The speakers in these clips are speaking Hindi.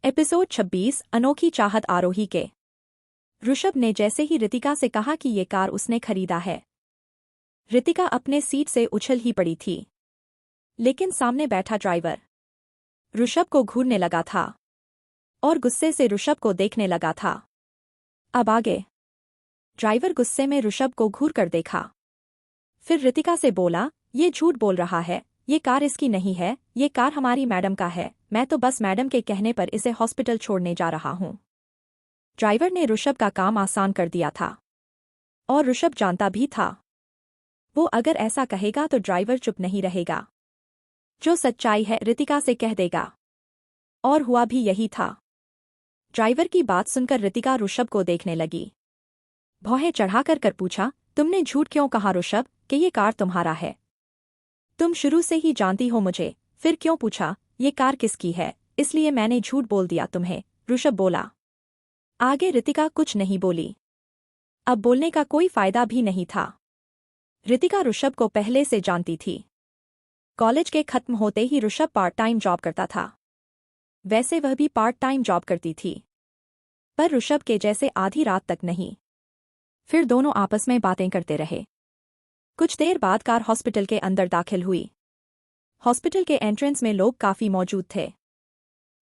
एपिसोड 26 अनोखी चाहत आरोही के। ऋषभ ने जैसे ही रितिका से कहा कि ये कार उसने खरीदा है, रितिका अपने सीट से उछल ही पड़ी थी। लेकिन सामने बैठा ड्राइवर ऋषभ को घूरने लगा था और गुस्से से ऋषभ को देखने लगा था। अब आगे। ड्राइवर गुस्से में ऋषभ को घूर कर देखा, फिर रितिका से बोला, ये झूठ बोल रहा है, ये कार इसकी नहीं है, ये कार हमारी मैडम का है, मैं तो बस मैडम के कहने पर इसे हॉस्पिटल छोड़ने जा रहा हूं। ड्राइवर ने ऋषभ का काम आसान कर दिया था और ऋषभ जानता भी था, वो अगर ऐसा कहेगा तो ड्राइवर चुप नहीं रहेगा, जो सच्चाई है रितिका से कह देगा। और हुआ भी यही था। ड्राइवर की बात सुनकर रितिका ऋषभ को देखने लगी। भौहें चढ़ाकर पूछा, तुमने झूठ क्यों कहा ऋषभ कि ये कार तुम्हारा है? तुम शुरू से ही जानती हो मुझे, फिर क्यों पूछा ये कार किसकी है? इसलिए मैंने झूठ बोल दिया तुम्हें, ऋषभ बोला। आगे रितिका कुछ नहीं बोली। अब बोलने का कोई फायदा भी नहीं था। रितिका ऋषभ को पहले से जानती थी। कॉलेज के खत्म होते ही ऋषभ पार्ट टाइम जॉब करता था। वैसे वह भी पार्ट टाइम जॉब करती थी, पर ऋषभ के जैसे आधी रात तक नहीं। फिर दोनों आपस में बातें करते रहे। कुछ देर बाद कार हॉस्पिटल के अंदर दाखिल हुई। हॉस्पिटल के एंट्रेंस में लोग काफी मौजूद थे,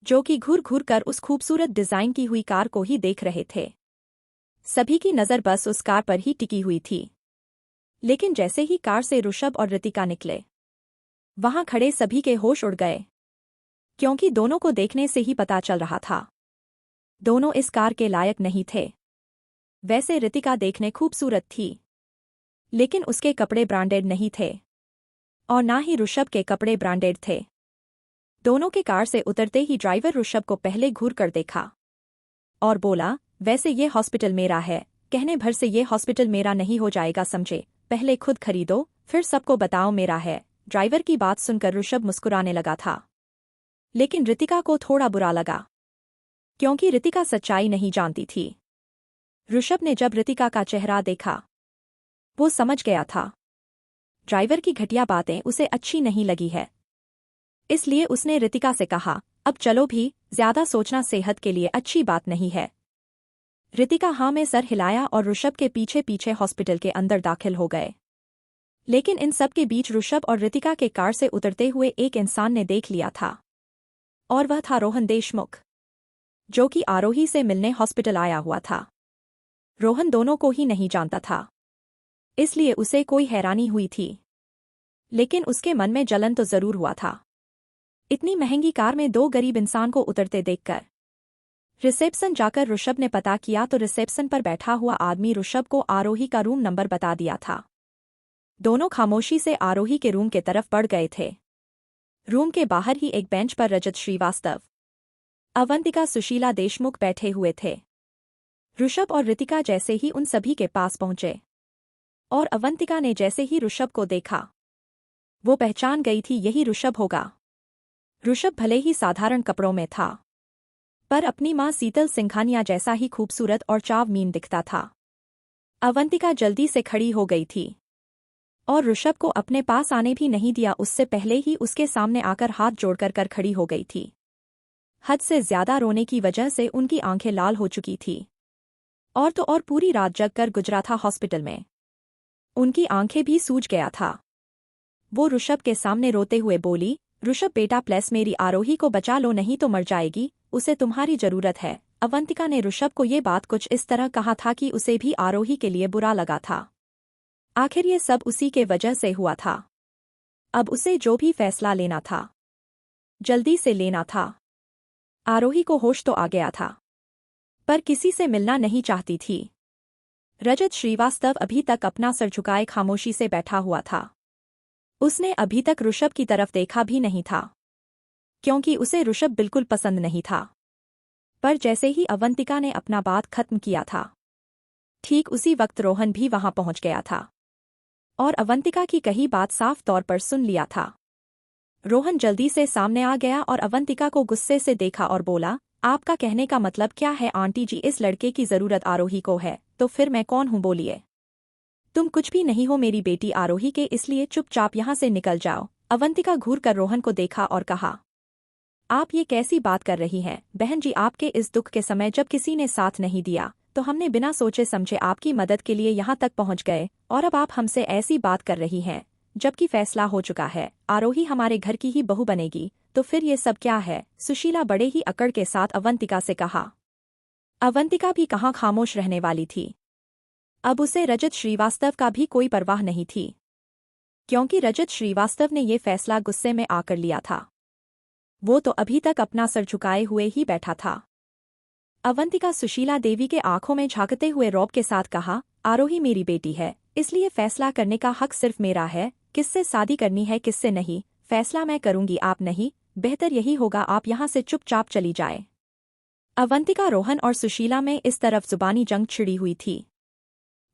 जो कि घूर घूर कर उस खूबसूरत डिजाइन की हुई कार को ही देख रहे थे। सभी की नजर बस उस कार पर ही टिकी हुई थी। लेकिन जैसे ही कार से ऋषभ और रितिका निकले, वहां खड़े सभी के होश उड़ गए, क्योंकि दोनों को देखने से ही पता चल रहा था, दोनों इस कार के लायक नहीं थे। वैसे रितिका देखने खूबसूरत थी, लेकिन उसके कपड़े ब्रांडेड नहीं थे और ना ही ऋषभ के कपड़े ब्रांडेड थे। दोनों के कार से उतरते ही ड्राइवर ऋषभ को पहले घूर कर देखा और बोला, वैसे ये हॉस्पिटल मेरा है, कहने भर से ये हॉस्पिटल मेरा नहीं हो जाएगा समझे, पहले खुद खरीदो फिर सबको बताओ मेरा है। ड्राइवर की बात सुनकर ऋषभ मुस्कुराने लगा था, लेकिन रितिका को थोड़ा बुरा लगा, क्योंकि रितिका सच्चाई नहीं जानती थी। ऋषभ ने जब रितिका का चेहरा देखा, वो समझ गया था ड्राइवर की घटिया बातें उसे अच्छी नहीं लगी है। इसलिए उसने रितिका से कहा, अब चलो भी, ज्यादा सोचना सेहत के लिए अच्छी बात नहीं है। रितिका हाँ में सर हिलाया और ऋषभ के पीछे पीछे हॉस्पिटल के अंदर दाखिल हो गए। लेकिन इन सब के बीच ऋषभ और रितिका के कार से उतरते हुए एक इंसान ने देख लिया था, और वह था रोहन देशमुख, जो कि आरोही से मिलने हॉस्पिटल आया हुआ था। रोहन दोनों को ही नहीं जानता था, इसलिए उसे कोई हैरानी हुई थी, लेकिन उसके मन में जलन तो जरूर हुआ था। इतनी महंगी कार में दो गरीब इंसान को उतरते देखकर रिसेप्शन जाकर ऋषभ ने पता किया तो रिसेप्शन पर बैठा हुआ आदमी ऋषभ को आरोही का रूम नंबर बता दिया था। दोनों खामोशी से आरोही के रूम के तरफ बढ़ गए थे। रूम के बाहर ही एक बेंच पर रजत श्रीवास्तव, अवंतिका, सुशीला देशमुख बैठे हुए थे। ऋषभ और रितिका जैसे ही उन सभी के पास पहुंचे और अवंतिका ने जैसे ही ऋषभ को देखा, वो पहचान गई थी यही ऋषभ होगा। ऋषभ भले ही साधारण कपड़ों में था, पर अपनी मां शीतल सिंघानिया जैसा ही खूबसूरत और चावमीन दिखता था। अवंतिका जल्दी से खड़ी हो गई थी और ऋषभ को अपने पास आने भी नहीं दिया, उससे पहले ही उसके सामने आकर हाथ जोड़कर कर खड़ी हो गई थी। हद से ज्यादा रोने की वजह से उनकी आंखें लाल हो चुकी थी, और तो और पूरी रात जग कर गुजरा था हॉस्पिटल में, उनकी आंखें भी सूज गया था। वो ऋषभ के सामने रोते हुए बोली, ऋषभ बेटा प्लीज मेरी आरोही को बचा लो, नहीं तो मर जाएगी, उसे तुम्हारी जरूरत है। अवंतिका ने ऋषभ को ये बात कुछ इस तरह कहा था कि उसे भी आरोही के लिए बुरा लगा था। आखिर ये सब उसी के वजह से हुआ था। अब उसे जो भी फैसला लेना था, जल्दी से लेना था। आरोही को होश तो आ गया था, पर किसी से मिलना नहीं चाहती थी। रजत श्रीवास्तव अभी तक अपना सर झुकाए खामोशी से बैठा हुआ था। उसने अभी तक ऋषभ की तरफ देखा भी नहीं था, क्योंकि उसे ऋषभ बिल्कुल पसंद नहीं था। पर जैसे ही अवंतिका ने अपना बात खत्म किया था, ठीक उसी वक्त रोहन भी वहां पहुंच गया था और अवंतिका की कही बात साफ तौर पर सुन लिया था। रोहन जल्दी से सामने आ गया और अवंतिका को गुस्से से देखा और बोला, आपका कहने का मतलब क्या है आंटी जी? इस लड़के की जरूरत आरोही को है, तो फिर मैं कौन हूं बोलिए? तुम कुछ भी नहीं हो मेरी बेटी आरोही के, इसलिए चुपचाप यहां से निकल जाओ। अवंतिका घूर कर रोहन को देखा और कहा। आप ये कैसी बात कर रही हैं बहन जी? आपके इस दुख के समय जब किसी ने साथ नहीं दिया तो हमने बिना सोचे समझे आपकी मदद के लिए यहाँ तक पहुँच गए, और अब आप हमसे ऐसी बात कर रही हैं जबकि फैसला हो चुका है आरोही हमारे घर की ही बहू बनेगी, तो फिर ये सब क्या है? सुशीला बड़े ही अकड़ के साथ अवंतिका से कहा। अवंतिका भी कहाँ खामोश रहने वाली थी। अब उसे रजत श्रीवास्तव का भी कोई परवाह नहीं थी, क्योंकि रजत श्रीवास्तव ने ये फैसला गुस्से में आकर लिया था। वो तो अभी तक अपना सर झुकाए हुए ही बैठा था। अवंतिका सुशीला देवी के आंखों में झांकते हुए रौब के साथ कहा, आरोही मेरी बेटी है, इसलिए फैसला करने का हक सिर्फ मेरा है। किससे शादी करनी है किससे नहीं, फैसला मैं करूंगी, आप नहीं। बेहतर यही होगा आप यहाँ से चुपचाप चली जाए। अवंतिका, रोहन और सुशीला में इस तरफ जुबानी जंग छिड़ी हुई थी,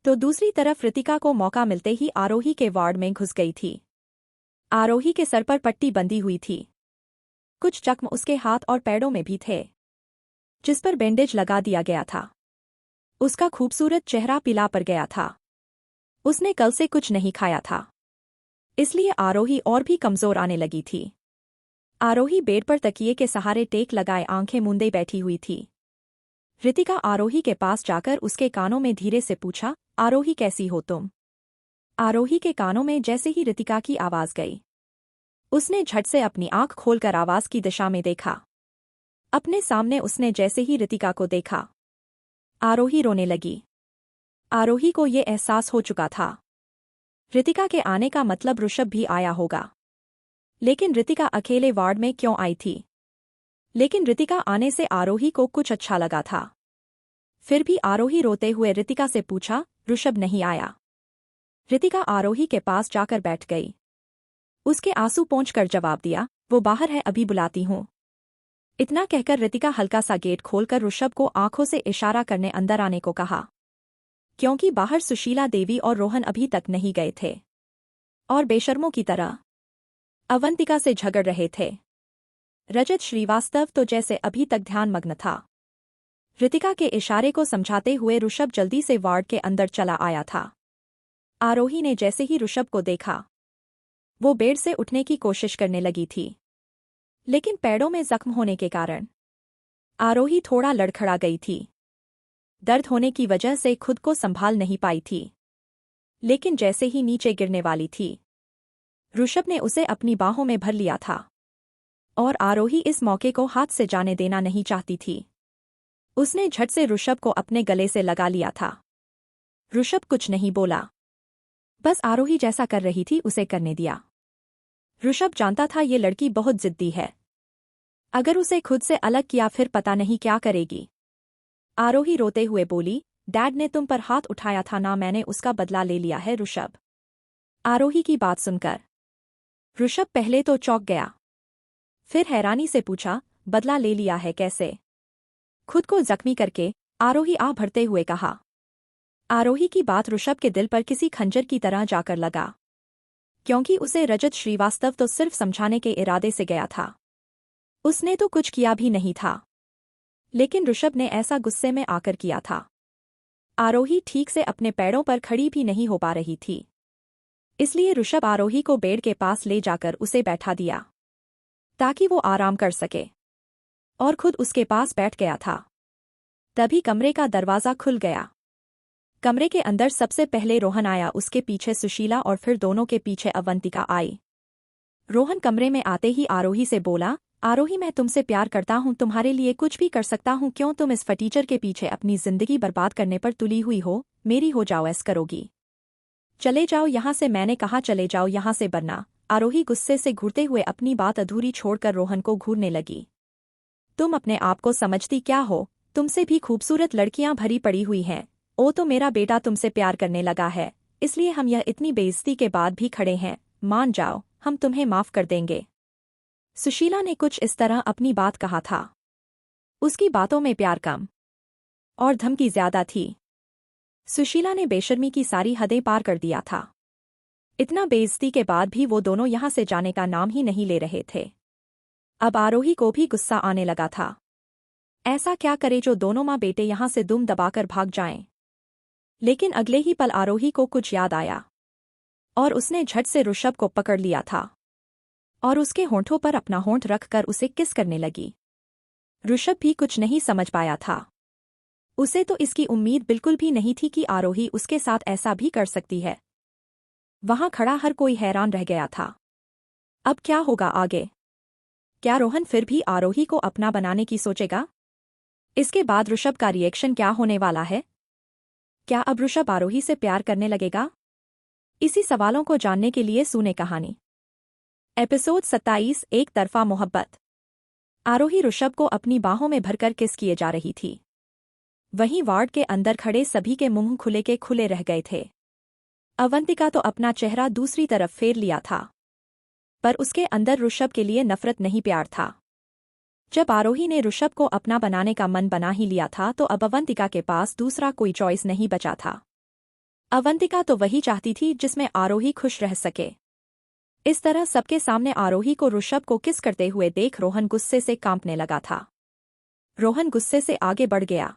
तो दूसरी तरफ ऋतिका को मौका मिलते ही आरोही के वार्ड में घुस गई थी। आरोही के सर पर पट्टी बंधी हुई थी, कुछ जख्म उसके हाथ और पैरों में भी थे, जिस पर बैंडेज लगा दिया गया था। उसका खूबसूरत चेहरा पीला पड़ गया था। उसने कल से कुछ नहीं खाया था, इसलिए आरोही और भी कमजोर आने लगी थी। आरोही बेड पर तकिए के सहारे टेक लगाए आंखें मूंदे बैठी हुई थी। ऋतिका आरोही के पास जाकर उसके कानों में धीरे से पूछा, आरोही कैसी हो तुम? आरोही के कानों में जैसे ही ऋतिका की आवाज गई, उसने झट से अपनी आंख खोलकर आवाज की दिशा में देखा। अपने सामने उसने जैसे ही ऋतिका को देखा, आरोही रोने लगी। आरोही को ये एहसास हो चुका था, ऋतिका के आने का मतलब ऋषभ भी आया होगा। लेकिन ऋतिका अकेले वार्ड में क्यों आई थी? लेकिन ऋतिका आने से आरोही को कुछ अच्छा लगा था। फिर भी आरोही रोते हुए ऋतिका से पूछा, ऋषभ नहीं आया? ऋतिका आरोही के पास जाकर बैठ गई। उसके आंसू पोंछकर जवाब दिया, वो बाहर है, अभी बुलाती हूँ। इतना कहकर ऋतिका हल्का सा गेट खोलकर ऋषभ को आंखों से इशारा करने अंदर आने को कहा, क्योंकि बाहर सुशीला देवी और रोहन अभी तक नहीं गए थे और बेशर्मों की तरह अवंतिका से झगड़ रहे थे। रजत श्रीवास्तव तो जैसे अभी तक ध्यानमग्न था। ऋतिका के इशारे को समझाते हुए ऋषभ जल्दी से वार्ड के अंदर चला आया था। आरोही ने जैसे ही ऋषभ को देखा, वो बेड से उठने की कोशिश करने लगी थी, लेकिन पैरों में जख्म होने के कारण आरोही थोड़ा लड़खड़ा गई थी। दर्द होने की वजह से खुद को संभाल नहीं पाई थी, लेकिन जैसे ही नीचे गिरने वाली थी, ऋषभ ने उसे अपनी बाहों में भर लिया था, और आरोही इस मौके को हाथ से जाने देना नहीं चाहती थी। उसने झट से ऋषभ को अपने गले से लगा लिया था। ऋषभ कुछ नहीं बोला, बस आरोही जैसा कर रही थी उसे करने दिया। ऋषभ जानता था ये लड़की बहुत जिद्दी है, अगर उसे खुद से अलग किया फिर पता नहीं क्या करेगी। आरोही रोते हुए बोली, डैड ने तुम पर हाथ उठाया था ना, मैंने उसका बदला ले लिया है ऋषभ। आरोही की बात सुनकर ऋषभ पहले तो चौंक गया, फिर हैरानी से पूछा, बदला ले लिया है कैसे? खुद को जख्मी करके आरोही आह भरते हुए कहा। आरोही की बात ऋषभ के दिल पर किसी खंजर की तरह जाकर लगा, क्योंकि उसे रजत श्रीवास्तव तो सिर्फ समझाने के इरादे से गया था, उसने तो कुछ किया भी नहीं था, लेकिन ऋषभ ने ऐसा गुस्से में आकर किया था। आरोही ठीक से अपने पैरों पर खड़ी भी नहीं हो पा रही थी, इसलिए ऋषभ आरोही को बेड के पास ले जाकर उसे बैठा दिया ताकि वो आराम कर सके, और खुद उसके पास बैठ गया था। तभी कमरे का दरवाजा खुल गया। कमरे के अंदर सबसे पहले रोहन आया, उसके पीछे सुशीला और फिर दोनों के पीछे अवंतिका आई। रोहन कमरे में आते ही आरोही से बोला, आरोही मैं तुमसे प्यार करता हूँ, तुम्हारे लिए कुछ भी कर सकता हूँ, क्यों तुम इस फटीचर के पीछे अपनी जिंदगी बर्बाद करने पर तुली हुई हो? मेरी हो जाओ, ऐस करोगी? चले जाओ यहाँ से, मैंने कहा चले जाओ यहाँ से, वरना। आरोही गुस्से से घूरते हुए अपनी बात अधूरी छोड़कर रोहन को घूरने लगी। तुम अपने आप को समझती क्या हो? तुमसे भी खूबसूरत लड़कियां भरी पड़ी हुई हैं। ओ तो मेरा बेटा तुमसे प्यार करने लगा है, इसलिए हम यह इतनी बेइज्जती के बाद भी खड़े हैं। मान जाओ, हम तुम्हें माफ कर देंगे। सुशीला ने कुछ इस तरह अपनी बात कहा था। उसकी बातों में प्यार कम और धमकी ज्यादा थी। सुशीला ने बेशर्मी की सारी हदें पार कर दिया था। इतना बेइज्जती के बाद भी वो दोनों यहाँ से जाने का नाम ही नहीं ले रहे थे। अब आरोही को भी गुस्सा आने लगा था। ऐसा क्या करे जो दोनों माँ बेटे यहाँ से दुम दबाकर भाग जाएं? लेकिन अगले ही पल आरोही को कुछ याद आया, और उसने झट से ऋषभ को पकड़ लिया था और उसके होंठों पर अपना होंठ रखकर उसे किस करने लगी। ऋषभ भी कुछ नहीं समझ पाया था। उसे तो इसकी उम्मीद बिल्कुल भी नहीं थी कि आरोही उसके साथ ऐसा भी कर सकती है। वहां खड़ा हर कोई हैरान रह गया था। अब क्या होगा आगे? क्या रोहन फिर भी आरोही को अपना बनाने की सोचेगा? इसके बाद ऋषभ का रिएक्शन क्या होने वाला है? क्या अब ऋषभ आरोही से प्यार करने लगेगा? इसी सवालों को जानने के लिए सुने कहानी। एपिसोड 27 एक तरफा मोहब्बत। आरोही ऋषभ को अपनी बाहों में भरकर किस किए जा रही थी। वहीं वार्ड के अंदर खड़े सभी के मुंह खुले के खुले रह गए थे। अवंतिका तो अपना चेहरा दूसरी तरफ फेर लिया था, पर उसके अंदर ऋषभ के लिए नफरत नहीं प्यार था। जब आरोही ने ऋषभ को अपना बनाने का मन बना ही लिया था तो अब अवंतिका के पास दूसरा कोई चॉइस नहीं बचा था। अवंतिका तो वही चाहती थी जिसमें आरोही खुश रह सके। इस तरह सबके सामने आरोही को ऋषभ को किस करते हुए देख रोहन गुस्से से कांपने लगा था। रोहन गुस्से से आगे बढ़ गया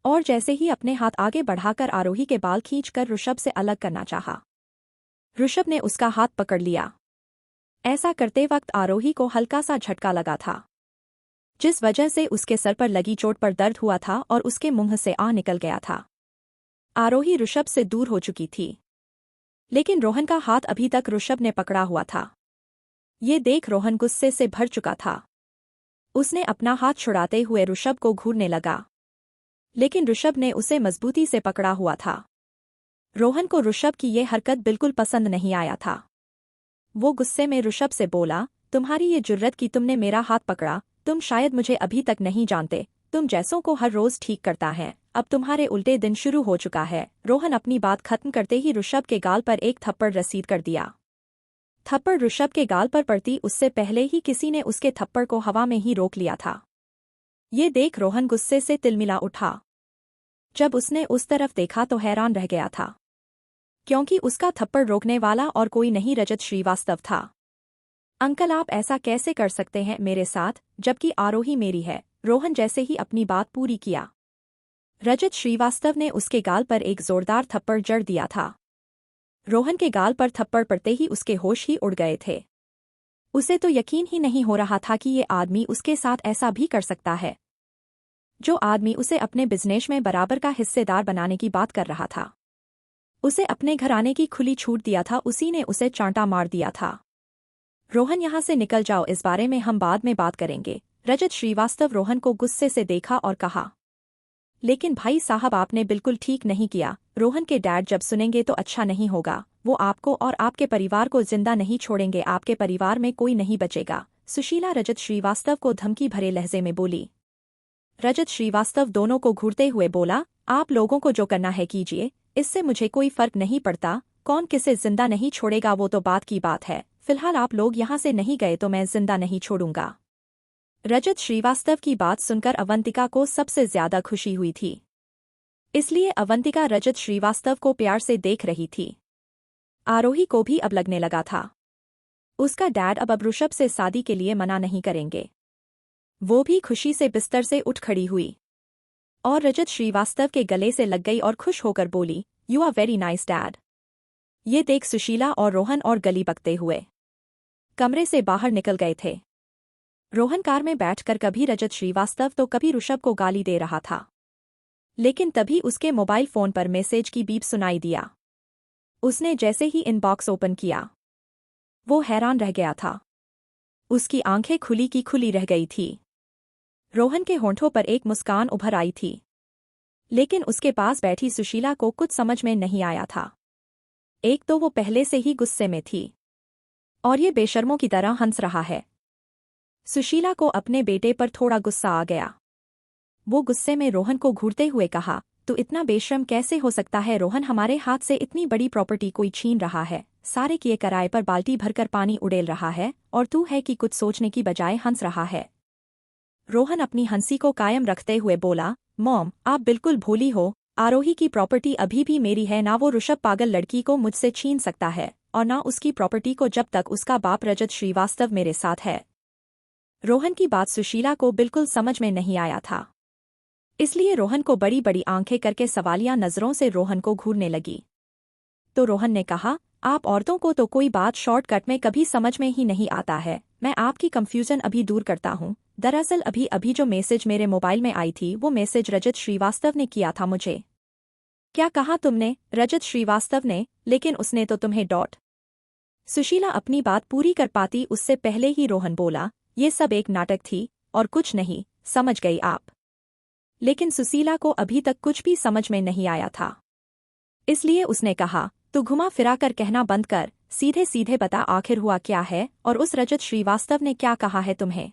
और जैसे ही अपने हाथ आगे बढ़ाकर आरोही के बाल खींचकर ऋषभ से अलग करना चाहा। ऋषभ ने उसका हाथ पकड़ लिया। ऐसा करते वक्त आरोही को हल्का सा झटका लगा था, जिस वजह से उसके सर पर लगी चोट पर दर्द हुआ था और उसके मुंह से आह निकल गया था। आरोही ऋषभ से दूर हो चुकी थी, लेकिन रोहन का हाथ अभी तक ऋषभ ने पकड़ा हुआ था। ये देख रोहन गुस्से से भर चुका था। उसने अपना हाथ छुड़ाते हुए ऋषभ को घूरने लगा, लेकिन ऋषभ ने उसे मजबूती से पकड़ा हुआ था। रोहन को ऋषभ की ये हरकत बिल्कुल पसंद नहीं आया था। वो गुस्से में ऋषभ से बोला, तुम्हारी ये जुर्रत कि तुमने मेरा हाथ पकड़ा, तुम शायद मुझे अभी तक नहीं जानते। तुम जैसों को हर रोज ठीक करता है, अब तुम्हारे उल्टे दिन शुरू हो चुका है। रोहन अपनी बात खत्म करते ही ऋषभ के गाल पर एक थप्पड़ रसीद कर दिया। थप्पड़ ऋषभ के गाल पर पड़ती उससे पहले ही किसी ने उसके थप्पड़ को हवा में ही रोक लिया था। ये देख रोहन गुस्से से तिलमिला उठा। जब उसने उस तरफ देखा तो हैरान रह गया था, क्योंकि उसका थप्पड़ रोकने वाला और कोई नहीं रजत श्रीवास्तव था। अंकल, आप ऐसा कैसे कर सकते हैं मेरे साथ, जबकि आरोही मेरी है? रोहन जैसे ही अपनी बात पूरी किया, रजत श्रीवास्तव ने उसके गाल पर एक जोरदार थप्पड़ जड़ दिया था। रोहन के गाल पर थप्पड़ पड़ते ही उसके होश ही उड़ गए थे। उसे तो यकीन ही नहीं हो रहा था कि ये आदमी उसके साथ ऐसा भी कर सकता है। जो आदमी उसे अपने बिजनेस में बराबर का हिस्सेदार बनाने की बात कर रहा था, उसे अपने घर आने की खुली छूट दिया था, उसी ने उसे चांटा मार दिया था। रोहन यहाँ से निकल जाओ, इस बारे में हम बाद में बात करेंगे। रजत श्रीवास्तव रोहन को गुस्से से देखा और कहा, लेकिन भाई साहब आपने बिल्कुल ठीक नहीं किया। रोहन के डैड जब सुनेंगे तो अच्छा नहीं होगा। वो आपको और आपके परिवार को जिंदा नहीं छोड़ेंगे, आपके परिवार में कोई नहीं बचेगा। सुशीला रजत श्रीवास्तव को धमकी भरे लहजे में बोली। रजत श्रीवास्तव दोनों को घूरते हुए बोला, आप लोगों को जो करना है कीजिए, इससे मुझे कोई फर्क नहीं पड़ता। कौन किसे जिंदा नहीं छोड़ेगा वो तो बात की बात है। फिलहाल आप लोग यहाँ से नहीं गए तो मैं जिंदा नहीं छोड़ूंगा। रजत श्रीवास्तव की बात सुनकर अवंतिका को सबसे ज्यादा खुशी हुई थी, इसलिए अवंतिका रजत श्रीवास्तव को प्यार से देख रही थी। आरोही को भी अब लगने लगा था उसका डैड अब ऋषभ से शादी के लिए मना नहीं करेंगे। वो भी खुशी से बिस्तर से उठ खड़ी हुई और रजत श्रीवास्तव के गले से लग गई और खुश होकर बोली, you are very nice dad. ये देख सुशीला और रोहन और गली बकते हुए कमरे से बाहर निकल गए थे। रोहन कार में बैठकर कभी रजत श्रीवास्तव तो कभी ऋषभ को गाली दे रहा था, लेकिन तभी उसके मोबाइल फोन पर मैसेज की बीप सुनाई दिया। उसने जैसे ही इनबॉक्स ओपन किया, वो हैरान रह गया था। उसकी आंखें खुली की खुली रह गई थी। रोहन के होंठों पर एक मुस्कान उभर आई थी, लेकिन उसके पास बैठी सुशीला को कुछ समझ में नहीं आया था। एक तो वो पहले से ही गुस्से में थी और ये बेशर्मों की तरह हंस रहा है। सुशीला को अपने बेटे पर थोड़ा गुस्सा आ गया। वो गुस्से में रोहन को घूरते हुए कहा, तू इतना बेशर्म कैसे हो सकता है रोहन? हमारे हाथ से इतनी बड़ी प्रॉपर्टी कोई छीन रहा है, सारे किए किराए पर बाल्टी भरकर पानी उड़ेल रहा है, और तू है कि कुछ सोचने की बजाय हंस रहा है। रोहन अपनी हंसी को कायम रखते हुए बोला, मॉम आप बिल्कुल भोली हो। आरोही की प्रॉपर्टी अभी भी मेरी है, ना वो ऋषभ पागल लड़की को मुझसे छीन सकता है, और ना उसकी प्रॉपर्टी को जब तक उसका बाप रजत श्रीवास्तव मेरे साथ है। रोहन की बात सुशीला को बिल्कुल समझ में नहीं आया था, इसलिए रोहन को बड़ी बड़ी आंखें करके सवालिया नजरों से रोहन को घूरने लगी। तो रोहन ने कहा, आप औरतों को तो कोई बात शॉर्टकट में कभी समझ में ही नहीं आता है। मैं आपकी कंफ्यूजन अभी दूर करता हूँ। दरअसल अभी अभी जो मैसेज मेरे मोबाइल में आई थी वो मैसेज रजत श्रीवास्तव ने किया था मुझे। क्या कहा तुमने? रजत श्रीवास्तव ने? लेकिन उसने तो तुम्हें डॉट। सुशीला अपनी बात पूरी कर पाती उससे पहले ही रोहन बोला, ये सब एक नाटक थी और कुछ नहीं, समझ गई आप। लेकिन सुशीला को अभी तक कुछ भी समझ में नहीं आया था। इसलिए उसने कहा, तू घुमा फिरा कर कहना बंद कर, सीधे सीधे बता आखिर हुआ क्या है और उस रजत श्रीवास्तव ने क्या कहा है तुम्हें?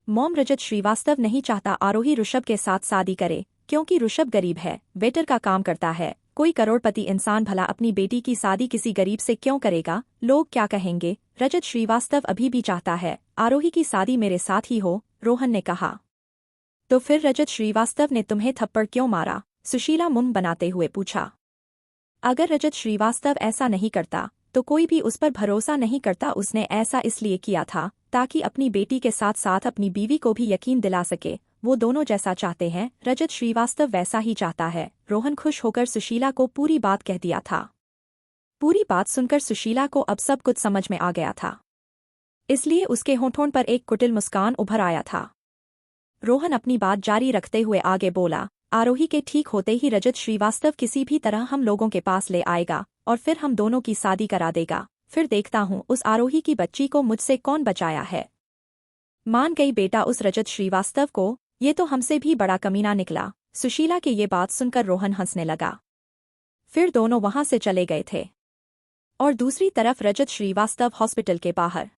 मॉम, रजत श्रीवास्तव नहीं चाहता आरोही ऋषभ के साथ शादी करे, क्योंकि ऋषभ गरीब है, वेटर का काम करता है। कोई करोड़पति इंसान भला अपनी बेटी की शादी किसी गरीब से क्यों करेगा? लोग क्या कहेंगे? रजत श्रीवास्तव अभी भी चाहता है आरोही की शादी मेरे साथ ही हो, रोहन ने कहा। तो फिर रजत श्रीवास्तव ने तुम्हें थप्पड़ क्यों मारा? सुशीला मुंह बनाते हुए पूछा। अगर रजत श्रीवास्तव ऐसा नहीं करता तो कोई भी उस पर भरोसा नहीं करता। उसने ऐसा इसलिए किया था ताकि अपनी बेटी के साथ साथ अपनी बीवी को भी यकीन दिला सके। वो दोनों जैसा चाहते हैं रजत श्रीवास्तव वैसा ही चाहता है। रोहन खुश होकर सुशीला को पूरी बात कह दिया था। पूरी बात सुनकर सुशीला को अब सब कुछ समझ में आ गया था, इसलिए उसके होठों पर एक कुटिल मुस्कान उभर आया था। रोहन अपनी बात जारी रखते हुए आगे बोला, आरोही के ठीक होते ही रजत श्रीवास्तव किसी भी तरह हम लोगों के पास ले आएगा और फिर हम दोनों की शादी करा देगा। फिर देखता हूँ उस आरोही की बच्ची को मुझसे कौन बचाया है। मान गई बेटा उस रजत श्रीवास्तव को, ये तो हमसे भी बड़ा कमीना निकला। सुशीला की ये बात सुनकर रोहन हंसने लगा। फिर दोनों वहां से चले गए थे और दूसरी तरफ रजत श्रीवास्तव हॉस्पिटल के बाहर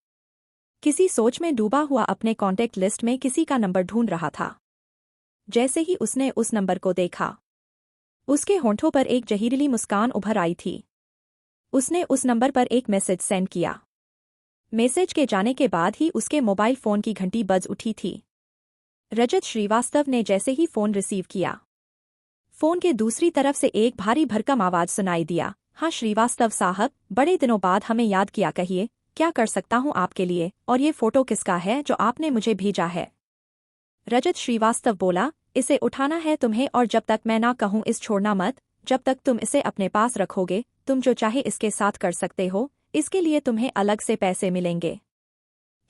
किसी सोच में डूबा हुआ अपने कॉन्टैक्ट लिस्ट में किसी का नंबर ढूंढ रहा था। जैसे ही उसने उस नंबर को देखा, उसके होंठों पर एक जहरीली मुस्कान उभर आई थी। उसने उस नंबर पर एक मैसेज सेंड किया। मैसेज के जाने के बाद ही उसके मोबाइल फोन की घंटी बज उठी थी। रजत श्रीवास्तव ने जैसे ही फोन रिसीव किया, फोन के दूसरी तरफ से एक भारी भरकम आवाज सुनाई दिया। हाँ श्रीवास्तव साहब, बड़े दिनों बाद हमें याद किया, कहिए क्या कर सकता हूँ आपके लिए, और ये फोटो किसका है जो आपने मुझे भेजा है? रजत श्रीवास्तव बोला, इसे उठाना है तुम्हें और जब तक मैं ना कहूँ इस छोड़ना मत। जब तक तुम इसे अपने पास रखोगे तुम जो चाहे इसके साथ कर सकते हो, इसके लिए तुम्हें अलग से पैसे मिलेंगे।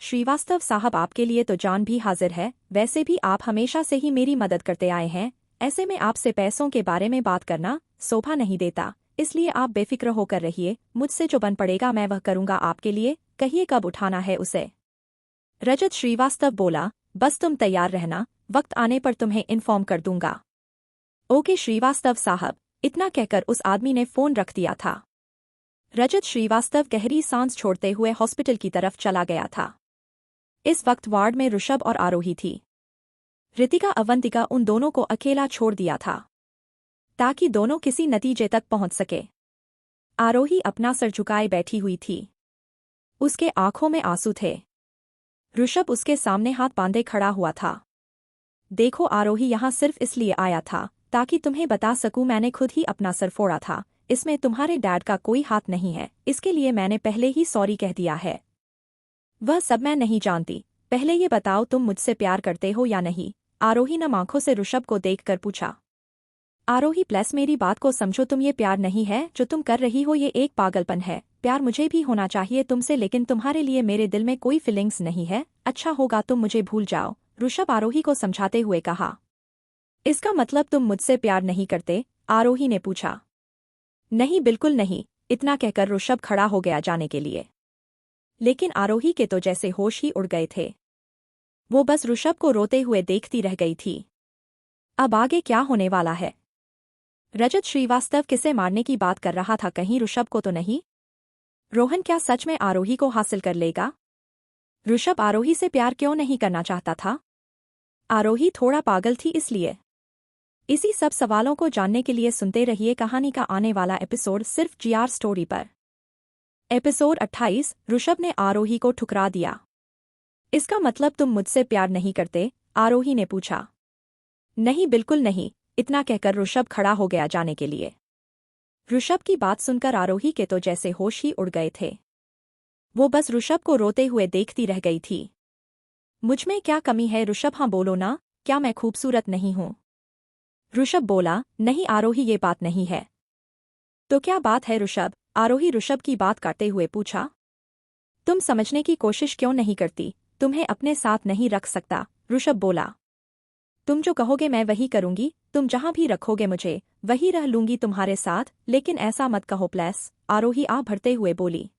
श्रीवास्तव साहब, आपके लिए तो जान भी हाजिर है। वैसे भी आप हमेशा से ही मेरी मदद करते आए हैं, ऐसे में आपसे पैसों के बारे में बात करना शोभा नहीं देता। इसलिए आप बेफिक्र होकर रहिए, मुझसे जो बन पड़ेगा मैं वह करूंगा आपके लिए। कहिए कब उठाना है उसे? रजत श्रीवास्तव बोला, बस तुम तैयार रहना, वक्त आने पर तुम्हें इन्फॉर्म कर दूंगा। ओके श्रीवास्तव साहब, इतना कहकर उस आदमी ने फोन रख दिया था। रजत श्रीवास्तव गहरी सांस छोड़ते हुए हॉस्पिटल की तरफ चला गया था। इस वक्त वार्ड में ऋषभ और आरोही थी। रितिका अवंतिका उन दोनों को अकेला छोड़ दिया था ताकि दोनों किसी नतीजे तक पहुंच सके। आरोही अपना सर झुकाए बैठी हुई थी, उसके आंखों में आंसू थे। ऋषभ उसके सामने हाथ बांधे खड़ा हुआ था। देखो आरोही, यहाँ सिर्फ इसलिए आया था ताकि तुम्हें बता सकूं मैंने खुद ही अपना सर फोड़ा था। इसमें तुम्हारे डैड का कोई हाथ नहीं है, इसके लिए मैंने पहले ही सॉरी कह दिया है। वह सब मैं नहीं जानती, पहले ये बताओ तुम मुझसे प्यार करते हो या नहीं? आरोही नम आंखों से ऋषभ को देखकर पूछा। आरोही प्लस मेरी बात को समझो, तुम ये प्यार नहीं है जो तुम कर रही हो, ये एक पागलपन है। प्यार मुझे भी होना चाहिए तुमसे, लेकिन तुम्हारे लिए मेरे दिल में कोई फीलिंग्स नहीं है। अच्छा होगा तुम मुझे भूल जाओ, ऋषभ आरोही को समझाते हुए कहा। इसका मतलब तुम मुझसे प्यार नहीं करते? आरोही ने पूछा। नहीं, बिल्कुल नहीं, इतना कहकर ऋषभ खड़ा हो गया जाने के लिए। लेकिन आरोही के तो जैसे होश ही उड़ गए थे। वो बस ऋषभ को रोते हुए देखती रह गई थी। अब आगे क्या होने वाला है? रजत श्रीवास्तव किसे मारने की बात कर रहा था, कहीं ऋषभ को तो नहीं? रोहन क्या सच में आरोही को हासिल कर लेगा? ऋषभ आरोही से प्यार क्यों नहीं करना चाहता था? आरोही थोड़ा पागल थी इसलिए? इसी सब सवालों को जानने के लिए सुनते रहिए कहानी का आने वाला एपिसोड सिर्फ जीआर स्टोरी पर। एपिसोड 28, ऋषभ ने आरोही को ठुकरा दिया। इसका मतलब तुम मुझसे प्यार नहीं करते? आरोही ने पूछा। नहीं, बिल्कुल नहीं, इतना कहकर ऋषभ खड़ा हो गया जाने के लिए। ऋषभ की बात सुनकर आरोही के तो जैसे होश ही उड़ गए थे। वो बस ऋषभ को रोते हुए देखती रह गई थी। मुझ में क्या कमी है ऋषभ? हाँ बोलो ना, क्या मैं खूबसूरत नहीं हूं? ऋषभ बोला। नहीं आरोही, ये बात नहीं है। तो क्या बात है ऋषभ? आरोही ऋषभ की बात काटते हुए पूछा। तुम समझने की कोशिश क्यों नहीं करती? तुम्हें अपने साथ नहीं रख सकता, ऋषभ बोला। तुम जो कहोगे मैं वही करूंगी, तुम जहां भी रखोगे मुझे वही रह लूंगी तुम्हारे साथ, लेकिन ऐसा मत कहो प्लीज, आरोही आ भरते हुए बोली।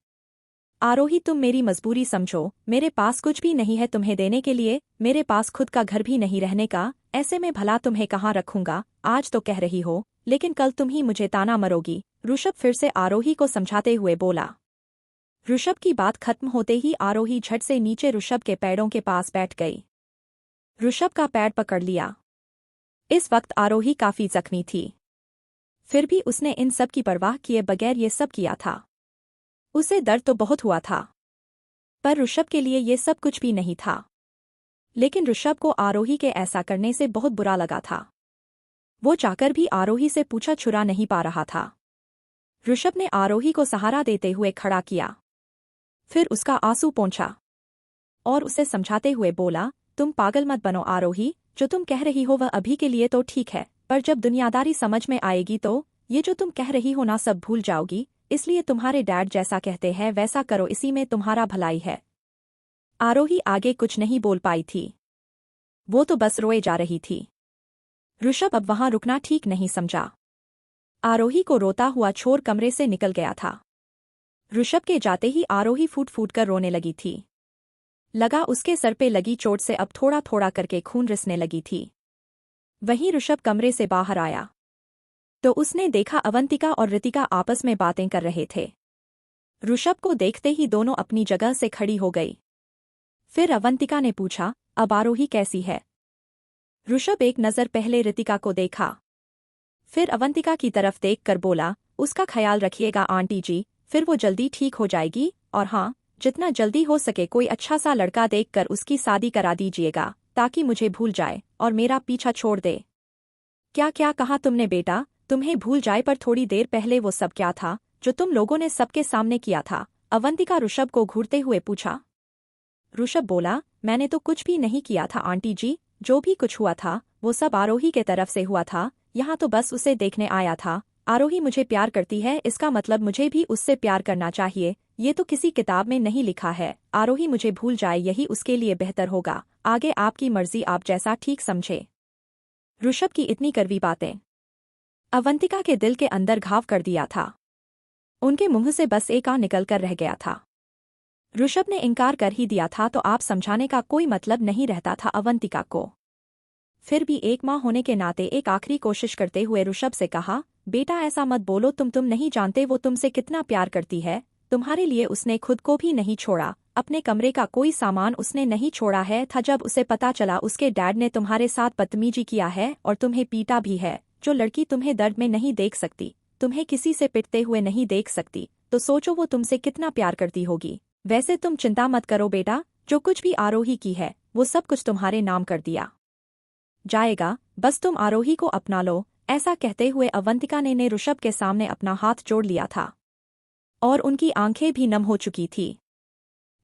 आरोही तुम मेरी मजबूरी समझो, मेरे पास कुछ भी नहीं है तुम्हें देने के लिए, मेरे पास खुद का घर भी नहीं रहने का, ऐसे में भला तुम्हें कहाँ रखूंगा? आज तो कह रही हो, लेकिन कल तुम ही मुझे ताना मरोगी, ऋषभ फिर से आरोही को समझाते हुए बोला। ऋषभ की बात खत्म होते ही आरोही झट से नीचे ऋषभ के पैरों के पास बैठ गई। ऋषभ का पैर पकड़ लिया। इस वक्त आरोही काफी जख्मी थी, फिर भी उसने इन सब की परवाह किए बगैर ये सब किया था। उसे दर्द तो बहुत हुआ था, पर ऋषभ के लिए ये सब कुछ भी नहीं था। लेकिन ऋषभ को आरोही के ऐसा करने से बहुत बुरा लगा था। वो चाहकर भी आरोही से पूछा छुरा नहीं पा रहा था। ऋषभ ने आरोही को सहारा देते हुए खड़ा किया, फिर उसका आंसू पोंछा और उसे समझाते हुए बोला, तुम पागल मत बनो आरोही, जो तुम कह रही हो वह अभी के लिए तो ठीक है, पर जब दुनियादारी समझ में आएगी तो ये जो तुम कह रही हो ना सब भूल जाओगी, इसलिए तुम्हारे डैड जैसा कहते हैं वैसा करो, इसी में तुम्हारा भलाई है। आरोही आगे कुछ नहीं बोल पाई थी, वो तो बस रोए जा रही थी। ऋषभ अब वहां रुकना ठीक नहीं समझा। आरोही को रोता हुआ छोड़ कमरे से निकल गया था। ऋषभ के जाते ही आरोही फूट फूट कर रोने लगी थी। लगा उसके सर पे लगी चोट से अब थोड़ा थोड़ा करके खून रिसने लगी थी। वहीं ऋषभ कमरे से बाहर आया तो उसने देखा अवंतिका और रितिका आपस में बातें कर रहे थे। ऋषभ को देखते ही दोनों अपनी जगह से खड़ी हो गई। फिर अवंतिका ने पूछा, अब आरोही कैसी है? ऋषभ एक नज़र पहले रितिका को देखा, फिर अवंतिका की तरफ देखकर बोला, उसका ख्याल रखिएगा आंटी जी, फिर वो जल्दी ठीक हो जाएगी, और हाँ, जितना जल्दी हो सके कोई अच्छा सा लड़का देखकर उसकी शादी करा दीजिएगा, ताकि मुझे भूल जाए और मेरा पीछा छोड़ दे। क्या क्या कहा तुमने बेटा? तुम्हें भूल जाए, पर थोड़ी देर पहले वो सब क्या था जो तुम लोगों ने सबके सामने किया था? अवंतिका ऋषभ को घूरते हुए पूछा। ऋषभ बोला, मैंने तो कुछ भी नहीं किया था आंटी जी, जो भी कुछ हुआ था वो सब आरोही के तरफ से हुआ था, यहाँ तो बस उसे देखने आया था। आरोही मुझे प्यार करती है, इसका मतलब मुझे भी उससे प्यार करना चाहिए, ये तो किसी किताब में नहीं लिखा है। आरोही मुझे भूल जाए यही उसके लिए बेहतर होगा, आगे आपकी मर्जी, आप जैसा ठीक समझे। ऋषभ की इतनी कड़वी बातें अवंतिका के दिल के अंदर घाव कर दिया था। उनके मुंह से बस एक आ निकल कर रह गया था। ऋषभ ने इनकार कर ही दिया था तो आप समझाने का कोई मतलब नहीं रहता था अवंतिका को। फिर भी एक माँ होने के नाते एक आखिरी कोशिश करते हुए ऋषभ से कहा, बेटा ऐसा मत बोलो, तुम नहीं जानते वो तुमसे कितना प्यार करती है। तुम्हारे लिए उसने खुद को भी नहीं छोड़ा, अपने कमरे का कोई सामान उसने नहीं छोड़ा है था। जब उसे पता चला उसके डैड ने तुम्हारे साथ बदतमीजी किया है और तुम्हें पीटा भी है, जो लड़की तुम्हें दर्द में नहीं देख सकती, तुम्हें किसी से पिटते हुए नहीं देख सकती, तो सोचो वो तुमसे कितना प्यार करती होगी। वैसे तुम चिंता मत करो बेटा, जो कुछ भी आरोही की है वो सब कुछ तुम्हारे नाम कर दिया जाएगा, बस तुम आरोही को अपना लो। ऐसा कहते हुए अवंतिका ने ऋषभ के सामने अपना हाथ जोड़ लिया था और उनकी आंखें भी नम हो चुकी थी।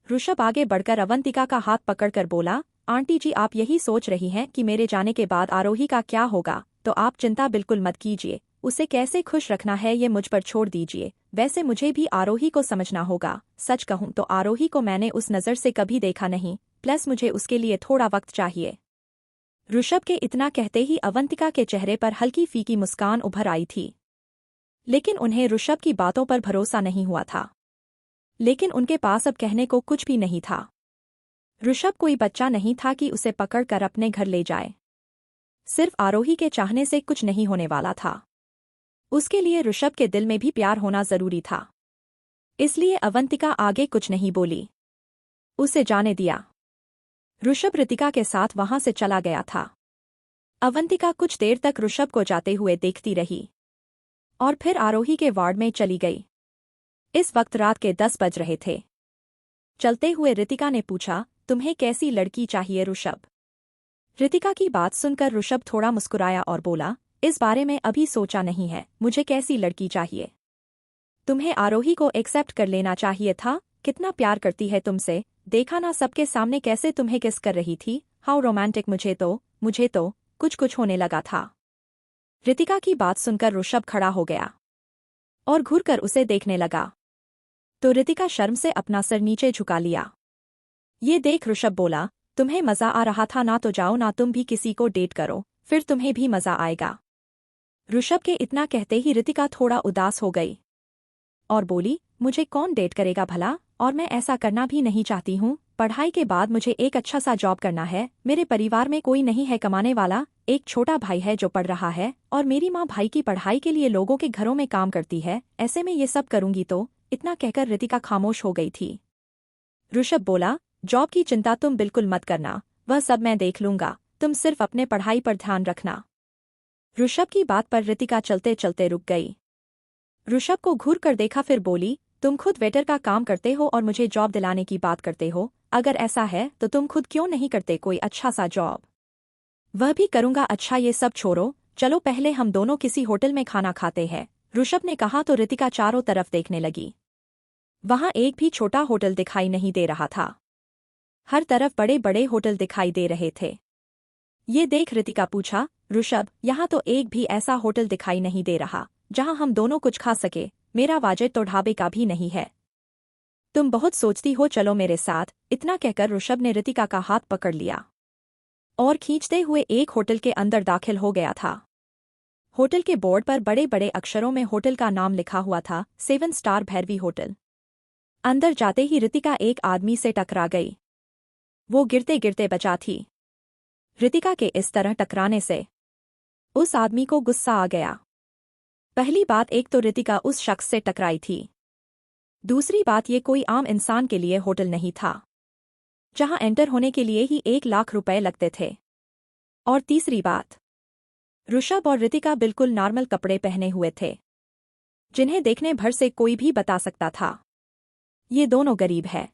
ऋषभ आगे बढ़कर अवंतिका का हाथ पकड़कर बोला, आंटी जी आप यही सोच रही हैं कि मेरे जाने के बाद आरोही का क्या होगा, तो आप चिंता बिल्कुल मत कीजिए, उसे कैसे खुश रखना है ये मुझ पर छोड़ दीजिए। वैसे मुझे भी आरोही को समझना होगा, सच कहूं तो आरोही को मैंने उस नज़र से कभी देखा नहीं, प्लस मुझे उसके लिए थोड़ा वक्त चाहिए। ऋषभ के इतना कहते ही अवंतिका के चेहरे पर हल्की फीकी मुस्कान उभर आई थी, लेकिन उन्हें ऋषभ की बातों पर भरोसा नहीं हुआ था। लेकिन उनके पास अब कहने को कुछ भी नहीं था। ऋषभ कोई बच्चा नहीं था कि उसे पकड़कर अपने घर ले जाए। सिर्फ आरोही के चाहने से कुछ नहीं होने वाला था, उसके लिए ऋषभ के दिल में भी प्यार होना जरूरी था। इसलिए अवंतिका आगे कुछ नहीं बोली, उसे जाने दिया। ऋषभ रितिका के साथ वहां से चला गया था। अवंतिका कुछ देर तक ऋषभ को जाते हुए देखती रही और फिर आरोही के वार्ड में चली गई। इस वक्त रात के 10 बज रहे थे। चलते हुए रितिका ने पूछा, तुम्हें कैसी लड़की चाहिए ऋषभ? रितिका की बात सुनकर ऋषभ थोड़ा मुस्कुराया और बोला, इस बारे में अभी सोचा नहीं है, मुझे कैसी लड़की चाहिए? तुम्हें आरोही को एक्सेप्ट कर लेना चाहिए था, कितना प्यार करती है तुमसे, देखा ना सबके सामने कैसे तुम्हें किस कर रही थी, हाउ रोमांटिक। मुझे तो कुछ होने लगा था। रितिका की बात सुनकर ऋषभ खड़ा हो गया और घूरकर उसे देखने लगा। तो रितिका शर्म से अपना सर नीचे झुका लिया। ये देख ऋषभ बोला, तुम्हें मजा आ रहा था ना, तो जाओ ना तुम भी किसी को डेट करो, फिर तुम्हें भी मजा आएगा। ऋषभ के इतना कहते ही रितिका थोड़ा उदास हो गई और बोली, मुझे कौन डेट करेगा भला, और मैं ऐसा करना भी नहीं चाहती हूँ। पढ़ाई के बाद मुझे एक अच्छा सा जॉब करना है। मेरे परिवार में कोई नहीं है कमाने वाला, एक छोटा भाई है जो पढ़ रहा है, और मेरी माँ भाई की पढ़ाई के लिए लोगों के घरों में काम करती है। ऐसे में ये सब करूंगी तो। इतना कहकर रितिका खामोश हो गई थी। ऋषभ बोला, जॉब की चिंता तुम बिल्कुल मत करना, वह सब मैं देख लूंगा, तुम सिर्फ अपने पढ़ाई पर ध्यान रखना। ऋषभ की बात पर रितिका चलते चलते रुक गई। ऋषभ को घूर कर देखा, फिर बोली, तुम खुद वेटर का काम करते हो और मुझे जॉब दिलाने की बात करते हो। अगर ऐसा है तो तुम खुद क्यों नहीं करते कोई अच्छा सा जॉब? वह भी करूंगा। अच्छा ये सब छोड़ो, चलो पहले हम दोनों किसी होटल में खाना खाते हैं, ऋषभ ने कहा तो रितिका चारों तरफ देखने लगी। वहां एक भी छोटा होटल दिखाई नहीं दे रहा था, हर तरफ बड़े बड़े होटल दिखाई दे रहे थे। ये देख रितिका पूछा, ऋषभ, यहाँ तो एक भी ऐसा होटल दिखाई नहीं दे रहा जहां हम दोनों कुछ खा सके। मेरा बजट तो ढाबे का भी नहीं है। तुम बहुत सोचती हो, चलो मेरे साथ। इतना कहकर ऋषभ ने रितिका का हाथ पकड़ लिया और खींचते हुए एक होटल के अंदर दाखिल हो गया था। होटल के बोर्ड पर बड़े बड़े अक्षरों में होटल का नाम लिखा हुआ था, 7 स्टार भैरवी होटल। अंदर जाते ही रितिका एक आदमी से टकरा गई। वो गिरते गिरते बचा थी। रितिका के इस तरह टकराने से उस आदमी को गुस्सा आ गया। पहली बात, एक तो रितिका उस शख्स से टकराई थी। दूसरी बात, ये कोई आम इंसान के लिए होटल नहीं था जहां एंटर होने के लिए ही 1 लाख रुपए लगते थे। और तीसरी बात, ऋषभ और रितिका बिल्कुल नॉर्मल कपड़े पहने हुए थे, जिन्हें देखने भर से कोई भी बता सकता था ये दोनों गरीब है।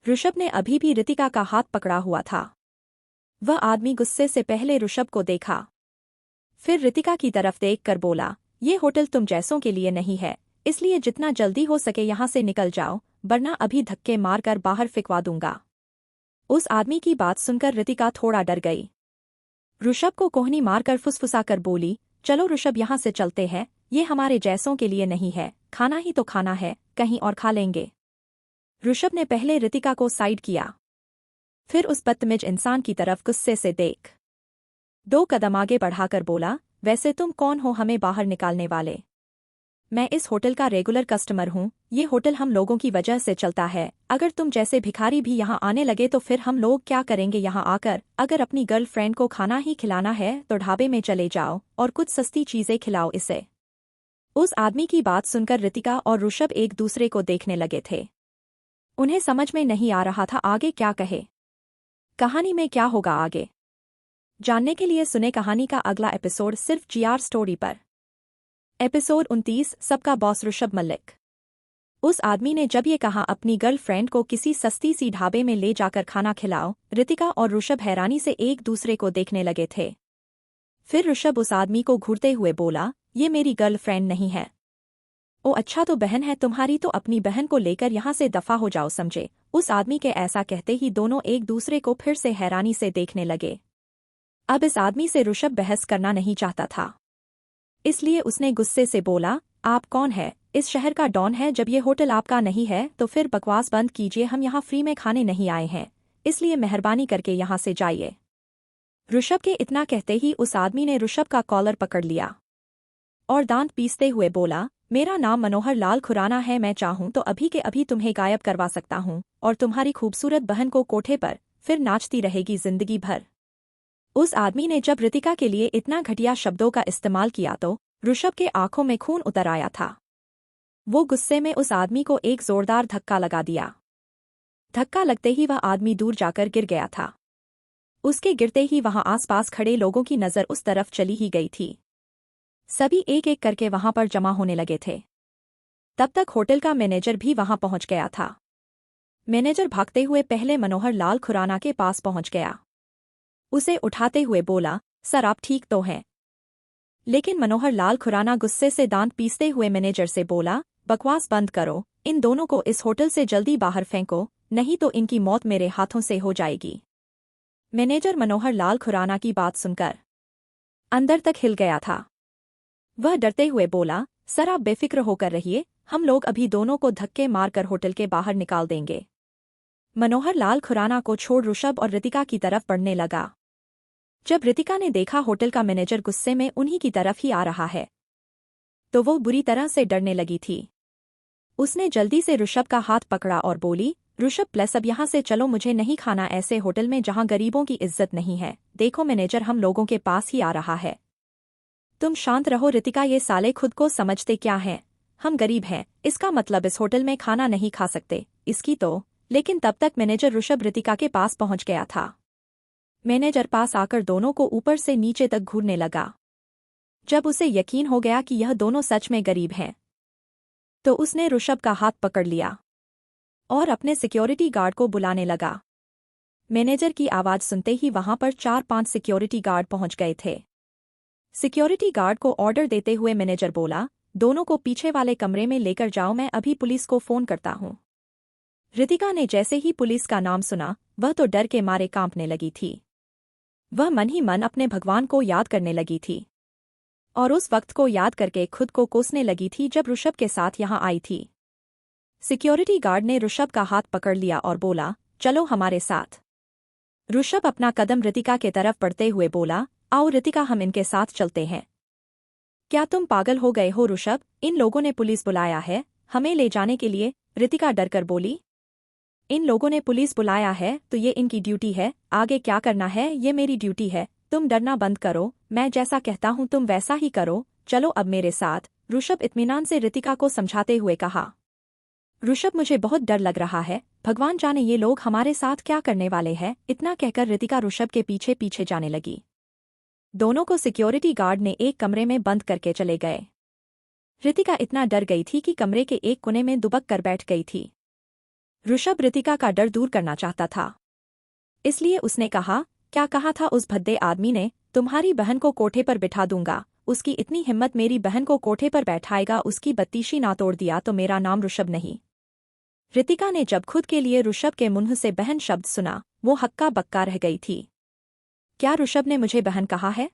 ऋषभ ने अभी भी रितिका का हाथ पकड़ा हुआ था। वह आदमी गुस्से से पहले ऋषभ को देखा, फिर रितिका की तरफ देख कर बोला, ये होटल तुम जैसों के लिए नहीं है, इसलिए जितना जल्दी हो सके यहाँ से निकल जाओ, वरना अभी धक्के मारकर बाहर फिकवा दूंगा। उस आदमी की बात सुनकर रितिका थोड़ा डर गई। ऋषभ को कोहनी मारकर फुसफुसा कर बोली, चलो ऋषभ यहाँ से चलते हैं, ये हमारे जैसों के लिए नहीं है, खाना ही तो खाना है, कहीं और खा लेंगे। ऋषभ ने पहले रितिका को साइड किया, फिर उस बदतमीज इंसान की तरफ गुस्से से देख 2 कदम आगे बढ़ाकर बोला, वैसे तुम कौन हो हमें बाहर निकालने वाले? मैं इस होटल का रेगुलर कस्टमर हूँ, ये होटल हम लोगों की वजह से चलता है। अगर तुम जैसे भिखारी भी यहाँ आने लगे तो फिर हम लोग क्या करेंगे यहाँ आकर? अगर अपनी गर्लफ्रेंड को खाना ही खिलाना है तो ढाबे में चले जाओ और कुछ सस्ती चीजें खिलाओ इसे। उस आदमी की बात सुनकर रितिका और ऋषभ एक दूसरे को देखने लगे थे। उन्हें समझ में नहीं आ रहा था आगे क्या कहे। कहानी में क्या होगा आगे जानने के लिए सुने कहानी का अगला एपिसोड सिर्फ GR स्टोरी पर। एपिसोड 29, सबका बॉस ऋषभ मलिक। उस आदमी ने जब ये कहा अपनी गर्लफ्रेंड को किसी सस्ती सी ढाबे में ले जाकर खाना खिलाओ, रितिका और ऋषभ हैरानी से एक दूसरे को देखने लगे थे। फिर ऋषभ उस आदमी को घूरते हुए बोला, ये मेरी गर्लफ्रेंड नहीं है। ओ अच्छा तो बहन है तुम्हारी, तो अपनी बहन को लेकर यहाँ से दफा हो जाओ समझे। उस आदमी के ऐसा कहते ही दोनों एक दूसरे को फिर से हैरानी से देखने लगे। अब इस आदमी से ऋषभ बहस करना नहीं चाहता था, इसलिए उसने गुस्से से बोला, आप कौन है? इस शहर का डॉन है? जब ये होटल आपका नहीं है तो फिर बकवास बंद कीजिए, हम यहाँ फ्री में खाने नहीं आए हैं, इसलिए मेहरबानी करके यहाँ से जाइए। ऋषभ के इतना कहते ही उस आदमी ने ऋषभ का कॉलर पकड़ लिया और दांत पीसते हुए बोला, मेरा नाम मनोहर लाल खुराना है, मैं चाहूँ तो अभी के अभी तुम्हें गायब करवा सकता हूँ और तुम्हारी खूबसूरत बहन को कोठे पर फिर नाचती रहेगी जिंदगी भर। उस आदमी ने जब रितिका के लिए इतना घटिया शब्दों का इस्तेमाल किया तो ऋषभ के आंखों में खून उतर आया था। वो गुस्से में उस आदमी को एक जोरदार धक्का लगा दिया। धक्का लगते ही वह आदमी दूर जाकर गिर गया था। उसके गिरते ही वहां आसपास खड़े लोगों की नजर उस तरफ चली ही गई थी। सभी एक एक करके वहां पर जमा होने लगे थे। तब तक होटल का मैनेजर भी वहां पहुंच गया था। मैनेजर भागते हुए पहले मनोहर लाल खुराना के पास पहुंच गया। उसे उठाते हुए बोला, सर आप ठीक तो हैं? लेकिन मनोहर लाल खुराना गुस्से से दांत पीसते हुए मैनेजर से बोला, बकवास बंद करो, इन दोनों को इस होटल से जल्दी बाहर फेंको, नहीं तो इनकी मौत मेरे हाथों से हो जाएगी। मैनेजर मनोहर लाल खुराना की बात सुनकर अंदर तक हिल गया था। वह डरते हुए बोला, सर आप बेफिक्र होकर रहिए, हम लोग अभी दोनों को धक्के मारकर होटल के बाहर निकाल देंगे। मनोहर लाल खुराना को छोड़ ऋषभ और रितिका की तरफ बढ़ने लगा। जब रितिका ने देखा होटल का मैनेजर गुस्से में उन्हीं की तरफ ही आ रहा है, तो वो बुरी तरह से डरने लगी थी। उसने जल्दी से ऋषभ का हाथ पकड़ा और बोली, ऋषभ प्लस अब यहाँ से चलो, मुझे नहीं खाना ऐसे होटल में जहाँ गरीबों की इज्जत नहीं है। देखो मैनेजर हम लोगों के पास ही आ रहा है। तुम शांत रहो रितिका, ये साले खुद को समझते क्या हैं? हम गरीब हैं, इसका मतलब इस होटल में खाना नहीं खा सकते इसकी तो। लेकिन तब तक मैनेजर ऋषभ रितिका के पास पहुंच गया था। मैनेजर पास आकर दोनों को ऊपर से नीचे तक घूरने लगा। जब उसे यकीन हो गया कि यह दोनों सच में गरीब हैं, तो उसने ऋषभ का हाथ पकड़ लिया और अपने सिक्योरिटी गार्ड को बुलाने लगा। मैनेजर की आवाज सुनते ही वहां पर 4-5 सिक्योरिटी गार्ड पहुंच गए थे। सिक्योरिटी गार्ड को ऑर्डर देते हुए मैनेजर बोला, दोनों को पीछे वाले कमरे में लेकर जाओ, मैं अभी पुलिस को फोन करता हूं। रितिका ने जैसे ही पुलिस का नाम सुना, वह तो डर के मारे कांपने लगी थी। वह मन ही मन अपने भगवान को याद करने लगी थी और उस वक्त को याद करके खुद को कोसने लगी थी जब ऋषभ के साथ यहां आई थी। सिक्योरिटी गार्ड ने ऋषभ का हाथ पकड़ लिया और बोला, चलो हमारे साथ। ऋषभ अपना कदम रितिका के तरफ बढ़ते हुए बोला, आओ रितिका हम इनके साथ चलते हैं। क्या तुम पागल हो गए हो ऋषभ? इन लोगों ने पुलिस बुलाया है हमें ले जाने के लिए। रितिका डरकर बोली, इन लोगों ने पुलिस बुलाया है तो ये इनकी ड्यूटी है, आगे क्या करना है ये मेरी ड्यूटी है। तुम डरना बंद करो, मैं जैसा कहता हूं तुम वैसा ही करो, चलो अब मेरे साथ। ऋषभ इत्मीनान से रितिका को समझाते हुए कहा। ऋषभ मुझे बहुत डर लग रहा है, भगवान जाने ये लोग हमारे साथ क्या करने वाले हैं। इतना कहकर रितिका ऋषभ के पीछे पीछे जाने लगी। दोनों को सिक्योरिटी गार्ड ने एक कमरे में बंद करके चले गए। रितिका इतना डर गई थी कि कमरे के एक कोने में दुबक कर बैठ गई थी। ऋषभ रितिका का डर दूर करना चाहता था, इसलिए उसने कहा, क्या कहा था उस भद्दे आदमी ने? तुम्हारी बहन को कोठे पर बिठा दूंगा। उसकी इतनी हिम्मत, मेरी बहन को कोठे पर बैठाएगा? उसकी बत्तीशी ना तोड़ दिया तो मेरा नाम ऋषभ नहीं। रितिका ने जब खुद के लिए ऋषभ के मुंह से बहन शब्द सुना, वो हक्का बक्का रह गई थी। क्या ऋषभ ने मुझे बहन कहा है?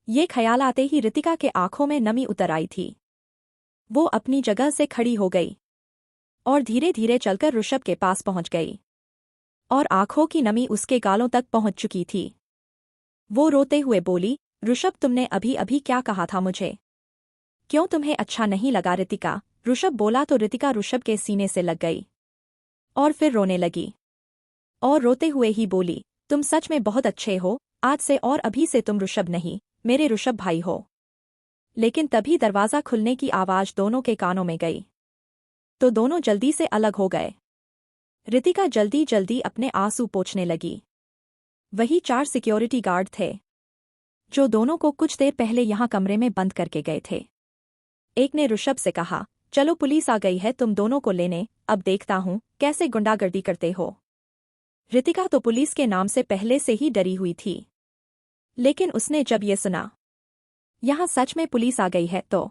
ये ख्याल आते ही रितिका के आंखों में नमी उतर आई थी। वो अपनी जगह से खड़ी हो गई और धीरे धीरे चलकर ऋषभ के पास पहुंच गई और आंखों की नमी उसके गालों तक पहुंच चुकी थी। वो रोते हुए बोली, ऋषभ तुमने अभी अभी क्या कहा था मुझे? क्यों तुम्हें अच्छा नहीं लगा रितिका? ऋषभ बोला तो रितिका ऋषभ के सीने से लग गई और फिर रोने लगी और रोते हुए ही बोली, तुम सच में बहुत अच्छे हो, आज से और अभी से तुम ऋषभ नहीं, मेरे ऋषभ भाई हो। लेकिन तभी दरवाज़ा खुलने की आवाज दोनों के कानों में गई तो दोनों जल्दी से अलग हो गए। रितिका जल्दी जल्दी अपने आंसू पोंछने लगी। वही 4 सिक्योरिटी गार्ड थे जो दोनों को कुछ देर पहले यहां कमरे में बंद करके गए थे। एक ने ऋषभ से कहा, चलो पुलिस आ गई है तुम दोनों को लेने, अब देखता हूं कैसे गुंडागर्दी करते हो। रितिका तो पुलिस के नाम से पहले से ही डरी हुई थी, लेकिन उसने जब ये सुना यहां सच में पुलिस आ गई है तो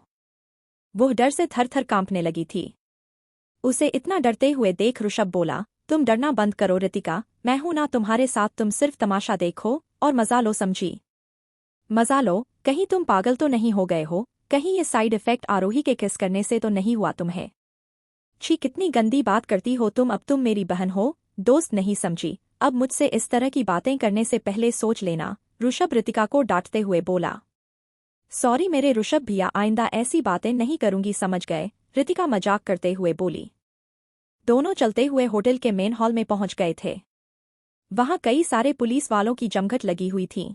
वो डर से थर थर कांपने लगी थी। उसे इतना डरते हुए देख ऋषभ बोला, तुम डरना बंद करो रितिका, मैं हूं ना तुम्हारे साथ, तुम सिर्फ तमाशा देखो और मजा लो, समझी? मजा लो? कहीं तुम पागल तो नहीं हो गए हो? कहीं ये साइड इफेक्ट आरोही के किस करने से तो नहीं हुआ तुम्हें? छी, कितनी गंदी बात करती हो तुम। अब तुम मेरी बहन हो, दोस्त नहीं समझी। अब मुझसे इस तरह की बातें करने से पहले सोच लेना। ऋषभ रितिका को डांटते हुए बोला। सॉरी मेरे ऋषभ भैया, आइंदा ऐसी बातें नहीं करूंगी, समझ गए? रितिका मजाक करते हुए बोली। दोनों चलते हुए होटल के मेन हॉल में पहुंच गए थे। वहां कई सारे पुलिस वालों की जमघट लगी हुई थी।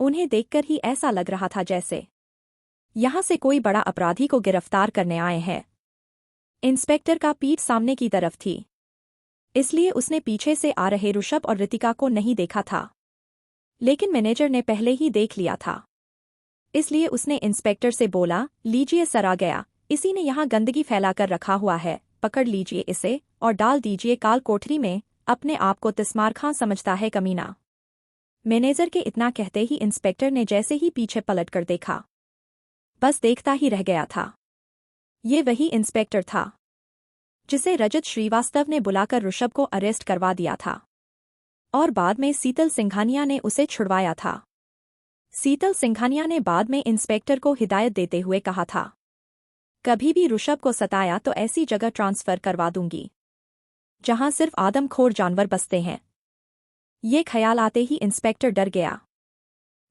उन्हें देखकर ही ऐसा लग रहा था जैसे यहां से कोई बड़ा अपराधी को गिरफ्तार करने आए हैं। इंस्पेक्टर का पीठ सामने की तरफ थी, इसलिए उसने पीछे से आ रहे ऋषभ और रितिका को नहीं देखा था। लेकिन मैनेजर ने पहले ही देख लिया था, इसलिए उसने इंस्पेक्टर से बोला, लीजिए सर आ गया, इसी ने यहां गंदगी फैलाकर रखा हुआ है, पकड़ लीजिए इसे और डाल दीजिए काल कोठरी में। अपने आप को तिस्मार खां समझता है कमीना। मैनेजर के इतना कहते ही इंस्पेक्टर ने जैसे ही पीछे पलट कर देखा, बस देखता ही रह गया था। ये वही इंस्पेक्टर था जिसे रजत श्रीवास्तव ने बुलाकर ऋषभ को अरेस्ट करवा दिया था और बाद में शीतल सिंघानिया ने उसे छुड़वाया था। शीतल सिंघानिया ने बाद में इंस्पेक्टर को हिदायत देते हुए कहा था, कभी भी ऋषभ को सताया तो ऐसी जगह ट्रांसफर करवा दूंगी जहां सिर्फ आदमखोर जानवर बसते हैं। ये ख्याल आते ही इंस्पेक्टर डर गया।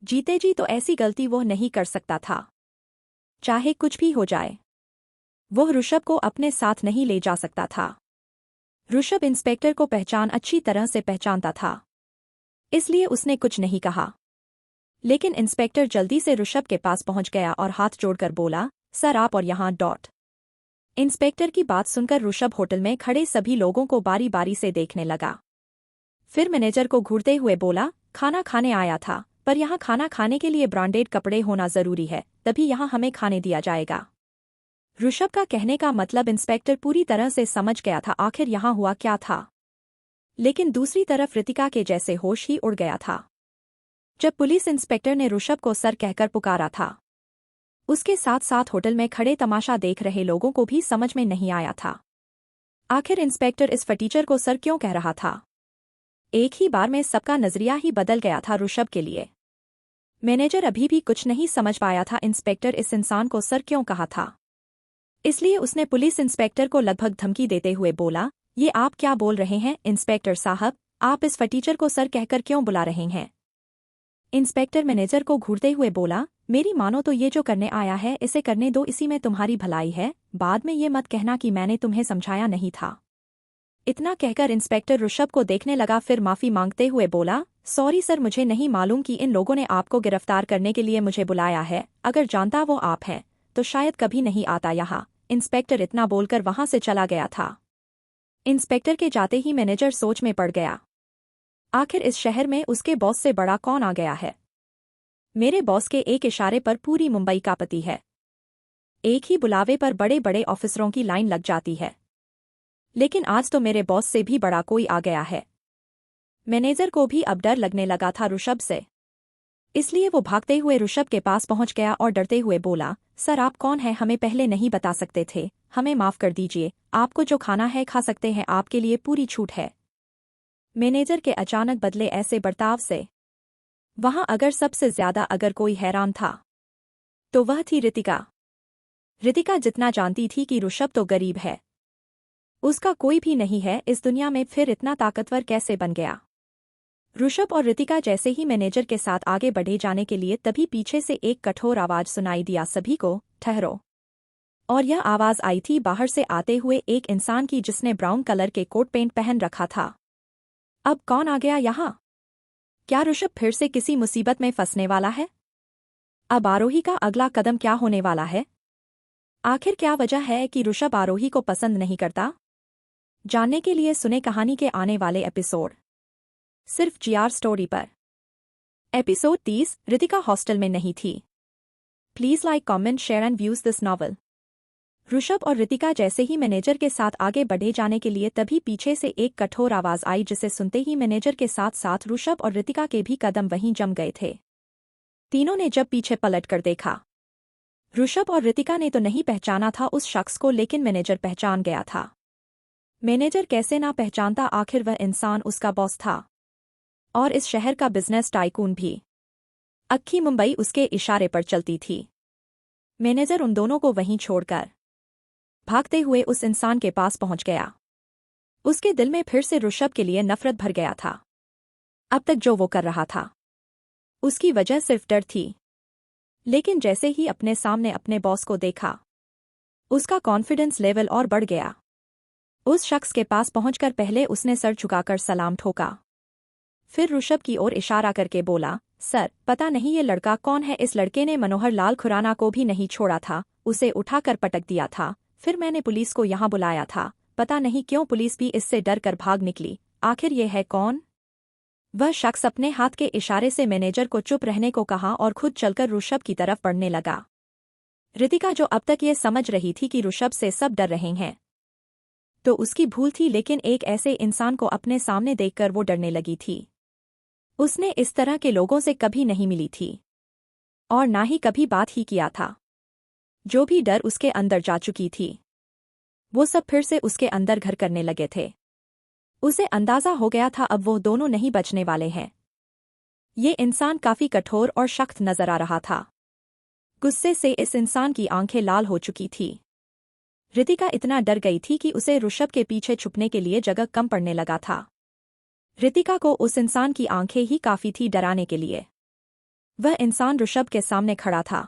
जीते जी तो ऐसी गलती वो नहीं कर सकता था। चाहे कुछ भी हो जाए, वो ऋषभ को अपने साथ नहीं ले जा सकता था। ऋषभ इंस्पेक्टर को पहचान अच्छी तरह से पहचानता था, इसलिए उसने कुछ नहीं कहा। लेकिन इंस्पेक्टर जल्दी से ऋषभ के पास पहुंच गया और हाथ जोड़कर बोला, सर आप और यहाँ डॉट। इंस्पेक्टर की बात सुनकर ऋषभ होटल में खड़े सभी लोगों को बारी बारी से देखने लगा। फिर मैनेजर को घूरते हुए बोला, खाना खाने आया था, पर यहाँ खाना खाने के लिए ब्रांडेड कपड़े होना जरूरी है, तभी यहाँ हमें खाने दिया जाएगा। ऋषभ का कहने का मतलब इंस्पेक्टर पूरी तरह से समझ गया था आखिर यहाँ हुआ क्या था। लेकिन दूसरी तरफ रितिका के जैसे होश ही उड़ गया था। जब पुलिस इंस्पेक्टर ने ऋषभ को सर कहकर पुकारा था, उसके साथ साथ होटल में खड़े तमाशा देख रहे लोगों को भी समझ में नहीं आया था आखिर इंस्पेक्टर इस फटीचर को सर क्यों कह रहा था। एक ही बार में सबका नजरिया ही बदल गया था ऋषभ के लिए। मैनेजर अभी भी कुछ नहीं समझ पाया था इंस्पेक्टर इस इंसान को सर क्यों कहा था। इसलिए उसने पुलिस इंस्पेक्टर को लगभग धमकी देते हुए बोला, ये आप क्या बोल रहे हैं इंस्पेक्टर साहब, आप इस फटीचर को सर कहकर क्यों बुला रहे हैं। इंस्पेक्टर मैनेजर को घूरते हुए बोला, मेरी मानो तो ये जो करने आया है इसे करने दो, इसी में तुम्हारी भलाई है, बाद में ये मत कहना कि मैंने तुम्हें समझाया नहीं था। इतना कहकर इंस्पेक्टर ऋषभ को देखने लगा, फिर माफी मांगते हुए बोला, सॉरी सर, मुझे नहीं मालूम कि इन लोगों ने आपको गिरफ्तार करने के लिए मुझे बुलाया है, अगर जानता वो आप हैं तो शायद कभी नहीं आता यहाँ। इंस्पेक्टर इतना बोलकर वहां से चला गया था। इंस्पेक्टर के जाते ही मैनेजर सोच में पड़ गया, आखिर इस शहर में उसके बॉस से बड़ा कौन आ गया है। मेरे बॉस के एक इशारे पर पूरी मुंबई कांपती है, एक ही बुलावे पर बड़े बड़े ऑफिसरों की लाइन लग जाती है, लेकिन आज तो मेरे बॉस से भी बड़ा कोई आ गया है। मैनेजर को भी अब डर लगने लगा था ऋषभ से, इसलिए वो भागते हुए ऋषभ के पास पहुंच गया और डरते हुए बोला, सर आप कौन हैं, हमें पहले नहीं बता सकते थे, हमें माफ कर दीजिए, आपको जो खाना है खा सकते हैं, आपके लिए पूरी छूट है। मैनेजर के अचानक बदले ऐसे बर्ताव से वहां अगर सबसे ज्यादा अगर कोई हैरान था तो वह थी रितिका। रितिका जितना जानती थी कि ऋषभ तो गरीब है, उसका कोई भी नहीं है इस दुनिया में, फिर इतना ताकतवर कैसे बन गया। ऋषभ और रितिका जैसे ही मैनेजर के साथ आगे बढ़े जाने के लिए तभी पीछे से एक कठोर आवाज सुनाई दिया, सभी को ठहरो। और यह आवाज आई थी बाहर से आते हुए एक इंसान की जिसने ब्राउन कलर के कोट पेंट पहन रखा था। अब कौन आ गया यहाँ? क्या ऋषभ फिर से किसी मुसीबत में फंसने वाला है? अब आरोही का अगला कदम क्या होने वाला है? आखिर क्या वजह है कि ऋषभ आरोही को पसंद नहीं करता? जानने के लिए सुने कहानी के आने वाले एपिसोड सिर्फ जीआर स्टोरी पर। एपिसोड 30, रितिका हॉस्टल में नहीं थी। Please like, comment, share and views this novel. Rishabh और रितिका जैसे ही मैनेजर के साथ आगे बढ़े जाने के लिए तभी पीछे से एक कठोर आवाज आई, जिसे सुनते ही मैनेजर के साथ साथ ऋषभ और रितिका के भी कदम वहीं जम गए थे। तीनों ने जब पीछे पलट कर देखा, ऋषभ और रितिका ने तो नहीं पहचाना था उस शख्स को, लेकिन मैनेजर पहचान गया था। मैनेजर कैसे ना पहचानता, आखिर वह इंसान उसका बॉस था और इस शहर का बिजनेस टाइकून भी। अक्खी मुंबई उसके इशारे पर चलती थी। मैनेजर उन दोनों को वहीं छोड़कर भागते हुए उस इंसान के पास पहुंच गया। उसके दिल में फिर से ऋषभ के लिए नफरत भर गया था। अब तक जो वो कर रहा था उसकी वजह सिर्फ डर थी, लेकिन जैसे ही अपने सामने अपने बॉस को देखा उसका कॉन्फिडेंस लेवल और बढ़ गया। उस शख्स के पास पहुंचकर पहले उसने सर झुकाकर सलाम ठोका, फिर ऋषभ की ओर इशारा करके बोला, सर पता नहीं ये लड़का कौन है। इस लड़के ने मनोहर लाल खुराना को भी नहीं छोड़ा था, उसे उठाकर पटक दिया था, फिर मैंने पुलिस को यहाँ बुलाया था, पता नहीं क्यों पुलिस भी इससे डर कर भाग निकली। आखिर ये है कौन? वह शख्स अपने हाथ के इशारे से मैनेजर को चुप रहने को कहा और खुद चलकर ऋषभ की तरफ बढ़ने लगा। रितिका जो अब तक ये समझ रही थी कि ऋषभ से सब डर रहे हैं तो उसकी भूल थी, लेकिन एक ऐसे इंसान को अपने सामने देखकर वो डरने लगी थी। उसने इस तरह के लोगों से कभी नहीं मिली थी और ना ही कभी बात ही किया था। जो भी डर उसके अंदर जा चुकी थी वो सब फिर से उसके अंदर घर करने लगे थे। उसे अंदाजा हो गया था अब वो दोनों नहीं बचने वाले हैं। ये इंसान काफी कठोर और सख्त नजर आ रहा था। गुस्से से इस इंसान की आंखें लाल हो चुकी थी। रितिका इतना डर गई थी कि उसे ऋषभ के पीछे छुपने के लिए जगह कम पड़ने लगा था। रितिका को उस इंसान की आंखें ही काफी थी डराने के लिए। वह इंसान ऋषभ के सामने खड़ा था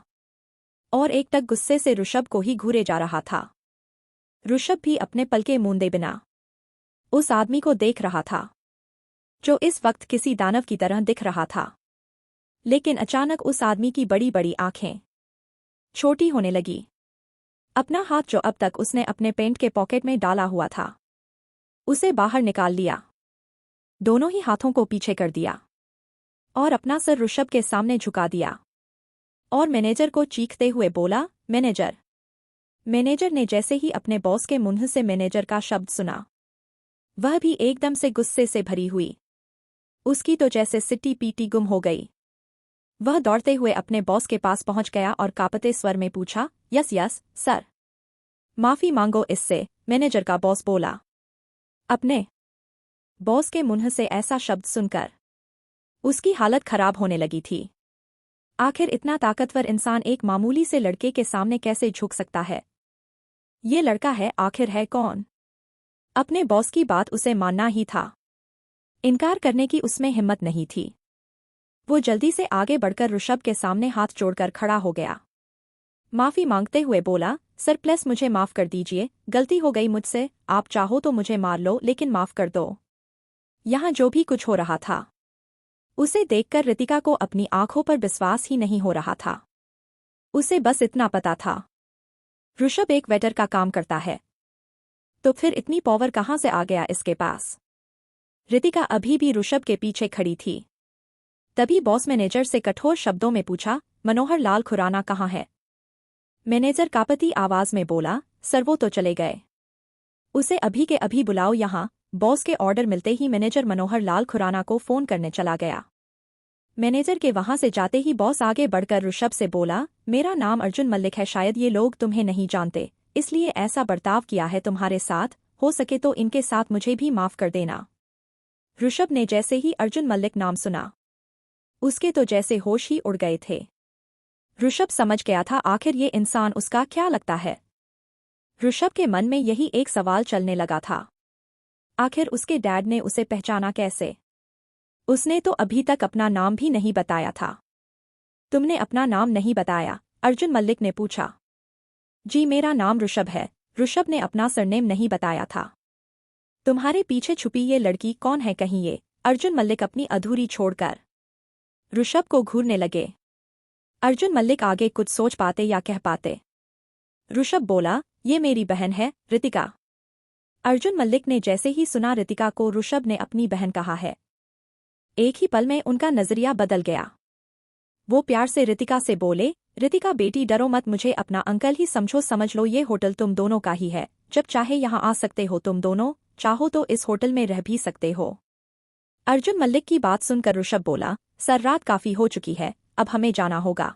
और एकटक गुस्से से ऋषभ को ही घूरे जा रहा था। ऋषभ भी अपने पलके मूंदे बिना उस आदमी को देख रहा था, जो इस वक्त किसी दानव की तरह दिख रहा था। लेकिन अचानक उस आदमी की बड़ी बड़ी आंखें छोटी होने लगी। अपना हाथ जो अब तक उसने अपने पेंट के पॉकेट में डाला हुआ था, उसे बाहर निकाल लिया। दोनों ही हाथों को पीछे कर दिया और अपना सर ऋषभ के सामने झुका दिया और मैनेजर को चीखते हुए बोला, मैनेजर। मैनेजर ने जैसे ही अपने बॉस के मुंह से मैनेजर का शब्द सुना, वह भी एकदम से गुस्से से भरी हुई। उसकी तो जैसे सिट्टी पीटी गुम हो गई। वह दौड़ते हुए अपने बॉस के पास पहुंच गया और कांपते स्वर में पूछा, यस यस सर, माफी मांगो इससे, मैनेजर का बॉस बोला। अपने बॉस के मुंह से ऐसा शब्द सुनकर उसकी हालत खराब होने लगी थी। आखिर इतना ताकतवर इंसान एक मामूली से लड़के के सामने कैसे झुक सकता है? ये लड़का है आखिर है कौन? अपने बॉस की बात उसे मानना ही था। इनकार करने की उसमें हिम्मत नहीं थी। वो जल्दी से आगे बढ़कर ऋषभ के सामने हाथ जोड़कर खड़ा हो गया। माफी मांगते हुए बोला, सर प्लीज मुझे माफ कर दीजिए, गलती हो गई मुझसे, आप चाहो तो मुझे मार लो लेकिन माफ कर दो। यहाँ जो भी कुछ हो रहा था, उसे देखकर रितिका को अपनी आंखों पर विश्वास ही नहीं हो रहा था। उसे बस इतना पता था, ऋषभ एक वेटर का काम करता है, तो फिर इतनी पावर कहाँ से आ गया इसके पास? रितिका अभी भी ऋषभ के पीछे खड़ी थी। तभी बॉस मैनेजर से कठोर शब्दों में पूछा, मनोहर लाल खुराना कहाँ है? मैनेजर कांपती आवाज में बोला, सर वो तो चले गए। उसे अभी के अभी बुलाओ यहाँ। बॉस के ऑर्डर मिलते ही मैनेजर मनोहर लाल खुराना को फोन करने चला गया। मैनेजर के वहां से जाते ही बॉस आगे बढ़कर ऋषभ से बोला, मेरा नाम अर्जुन मल्लिक है, शायद ये लोग तुम्हें नहीं जानते, इसलिए ऐसा बर्ताव किया है तुम्हारे साथ, हो सके तो इनके साथ मुझे भी माफ कर देना। ऋषभ ने जैसे ही अर्जुन मल्लिक नाम सुना, उसके तो जैसे होश ही उड़ गए थे। ऋषभ समझ गया था आखिर ये इंसान उसका क्या लगता है। ऋषभ के मन में यही एक सवाल चलने लगा था, आखिर उसके डैड ने उसे पहचाना कैसे? उसने तो अभी तक अपना नाम भी नहीं बताया था। तुमने अपना नाम नहीं बताया? अर्जुन मल्लिक ने पूछा। जी मेरा नाम ऋषभ है। ऋषभ ने अपना सरनेम नहीं बताया था। तुम्हारे पीछे छुपी ये लड़की कौन है कहीं ये? अर्जुन मल्लिक अपनी अधूरी छोड़कर ऋषभ को घूरने लगे। अर्जुन मल्लिक आगे कुछ सोच पाते या कह पाते। ऋषभ बोला, ये मेरी बहन है, रितिका। अर्जुन मल्लिक ने जैसे ही सुना रितिका को ऋषभ ने अपनी बहन कहा है, एक ही पल में उनका नजरिया बदल गया। वो प्यार से रितिका से बोले, रितिका बेटी डरो मत, मुझे अपना अंकल ही समझो, समझ लो ये होटल तुम दोनों का ही है, जब चाहे यहाँ आ सकते हो तुम दोनों, चाहो तो इस होटल में रह भी सकते हो। अर्जुन मल्लिक की बात सुनकर ऋषभ बोला, सर रात काफी हो चुकी है, अब हमें जाना होगा।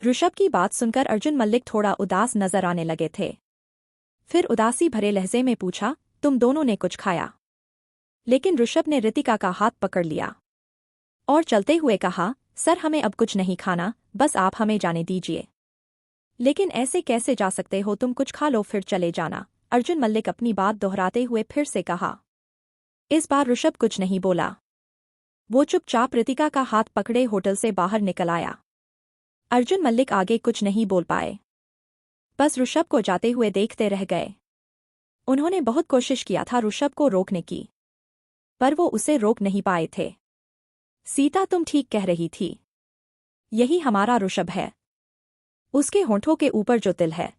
ऋषभ की बात सुनकर अर्जुन मल्लिक थोड़ा उदास नजर आने लगे थे। फिर उदासी भरे लहजे में पूछा, तुम दोनों ने कुछ खाया? लेकिन ऋषभ ने रितिका का हाथ पकड़ लिया और चलते हुए कहा, सर हमें अब कुछ नहीं खाना, बस आप हमें जाने दीजिए। लेकिन ऐसे कैसे जा सकते हो, तुम कुछ खा लो फिर चले जाना। अर्जुन मल्लिक अपनी बात दोहराते हुए फिर से कहा। इस बार ऋषभ कुछ नहीं बोला। वो चुपचाप रितिका का हाथ पकड़े होटल से बाहर निकल आया। अर्जुन मल्लिक आगे कुछ नहीं बोल पाए, बस ऋषभ को जाते हुए देखते रह गए। उन्होंने बहुत कोशिश किया था ऋषभ को रोकने की, पर वो उसे रोक नहीं पाए थे। सीता तुम ठीक कह रही थी, यही हमारा ऋषभ है। उसके होंठों के ऊपर जो तिल है,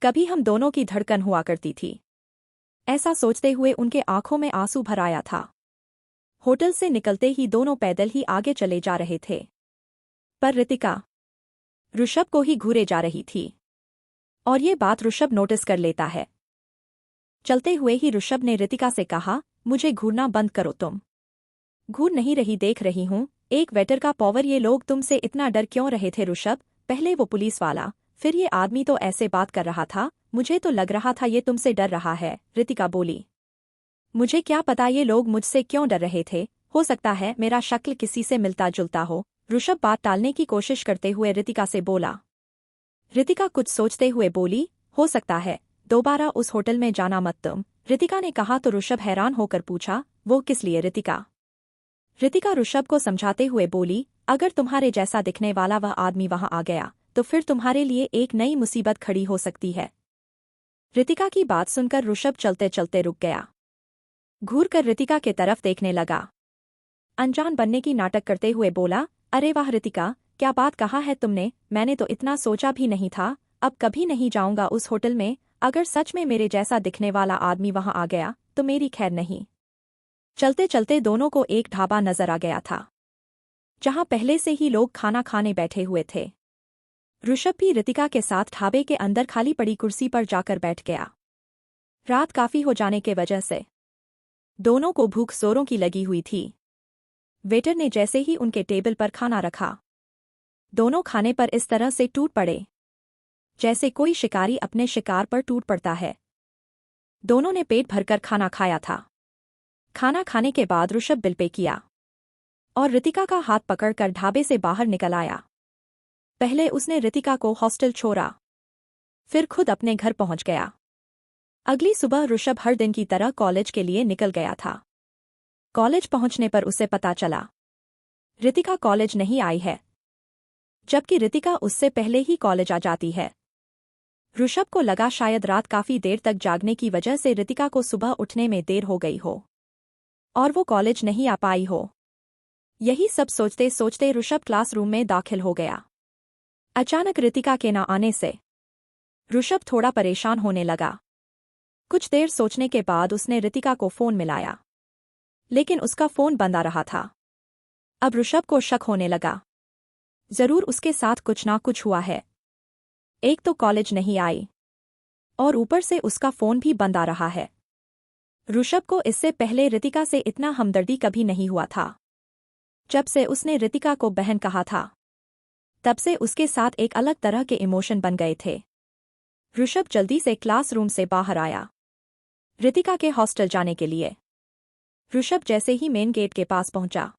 कभी हम दोनों की धड़कन हुआ करती थी। ऐसा सोचते हुए उनके आंखों में आंसू भर आया था। होटल से निकलते ही दोनों पैदल ही आगे चले जा रहे थे, पर रितिका ऋषभ को ही घूरे जा रही थी और ये बात ऋषभ नोटिस कर लेता है। चलते हुए ही ऋषभ ने रितिका से कहा, मुझे घूरना बंद करो, तुम घूर नहीं रही, देख रही हूं, एक वेटर का पावर, ये लोग तुमसे इतना डर क्यों रहे थे ऋषभ? पहले वो पुलिस वाला, फिर ये आदमी तो ऐसे बात कर रहा था, मुझे तो लग रहा था ये तुमसे डर रहा है। रितिका बोली, मुझे क्या पता ये लोग मुझसे क्यों डर रहे थे, हो सकता है मेरा शक्ल किसी से मिलता जुलता हो। ऋषभ बात टालने की कोशिश करते हुए रितिका से बोला। रितिका कुछ सोचते हुए बोली, हो सकता है दोबारा उस होटल में जाना मत तुम, रितिका ने कहा तो ऋषभ हैरान होकर पूछा, वो किस लिए रितिका? रितिका ऋषभ को समझाते हुए बोली, अगर तुम्हारे जैसा दिखने वाला वह आदमी वहां आ गया तो फिर तुम्हारे लिए एक नई मुसीबत खड़ी हो सकती है। रितिका की बात सुनकर ऋषभ चलते चलते रुक गया। घूरकर रितिका के तरफ देखने लगा। अनजान बनने की नाटक करते हुए बोला, अरे वाह रितिका, क्या बात कहा है तुमने, मैंने तो इतना सोचा भी नहीं था, अब कभी नहीं जाऊंगा उस होटल में, अगर सच में मेरे जैसा दिखने वाला आदमी वहां आ गया तो मेरी खैर नहीं। चलते चलते दोनों को एक ढाबा नजर आ गया था, जहां पहले से ही लोग खाना खाने बैठे हुए थे। ऋषभ भी रितिका के साथ ढाबे के अंदर खाली पड़ी कुर्सी पर जाकर बैठ गया। रात काफी हो जाने के वजह से दोनों को भूख जोरों की लगी हुई थी। वेटर ने जैसे ही उनके टेबल पर खाना रखा, दोनों खाने पर इस तरह से टूट पड़े जैसे कोई शिकारी अपने शिकार पर टूट पड़ता है। दोनों ने पेट भरकर खाना खाया था। खाना खाने के बाद ऋषभ बिल पे किया और रितिका का हाथ पकड़कर ढाबे से बाहर निकल आया। पहले उसने रितिका को हॉस्टल छोड़ा, फिर खुद अपने घर पहुंच गया। अगली सुबह ऋषभ हर दिन की तरह कॉलेज के लिए निकल गया था। कॉलेज पहुंचने पर उसे पता चला रितिका कॉलेज नहीं आई है, जबकि रितिका उससे पहले ही कॉलेज आ जाती है। ऋषभ को लगा शायद रात काफी देर तक जागने की वजह से रितिका को सुबह उठने में देर हो गई हो और वो कॉलेज नहीं आ पाई हो। यही सब सोचते सोचते ऋषभ क्लासरूम में दाखिल हो गया। अचानक रितिका के न आने से ऋषभ थोड़ा परेशान होने लगा। कुछ देर सोचने के बाद उसने रितिका को फोन मिलाया, लेकिन उसका फोन बंद आ रहा था। अब ऋषभ को शक होने लगा, जरूर उसके साथ कुछ ना कुछ हुआ है। एक तो कॉलेज नहीं आई और ऊपर से उसका फोन भी बंद आ रहा है। ऋषभ को इससे पहले रितिका से इतना हमदर्दी कभी नहीं हुआ था। जब से उसने रितिका को बहन कहा था, तब से उसके साथ एक अलग तरह के इमोशन बन गए थे। ऋषभ जल्दी से क्लासरूम से बाहर आया रितिका के हॉस्टल जाने के लिए। ऋषभ जैसे ही मेन गेट के पास पहुंचा,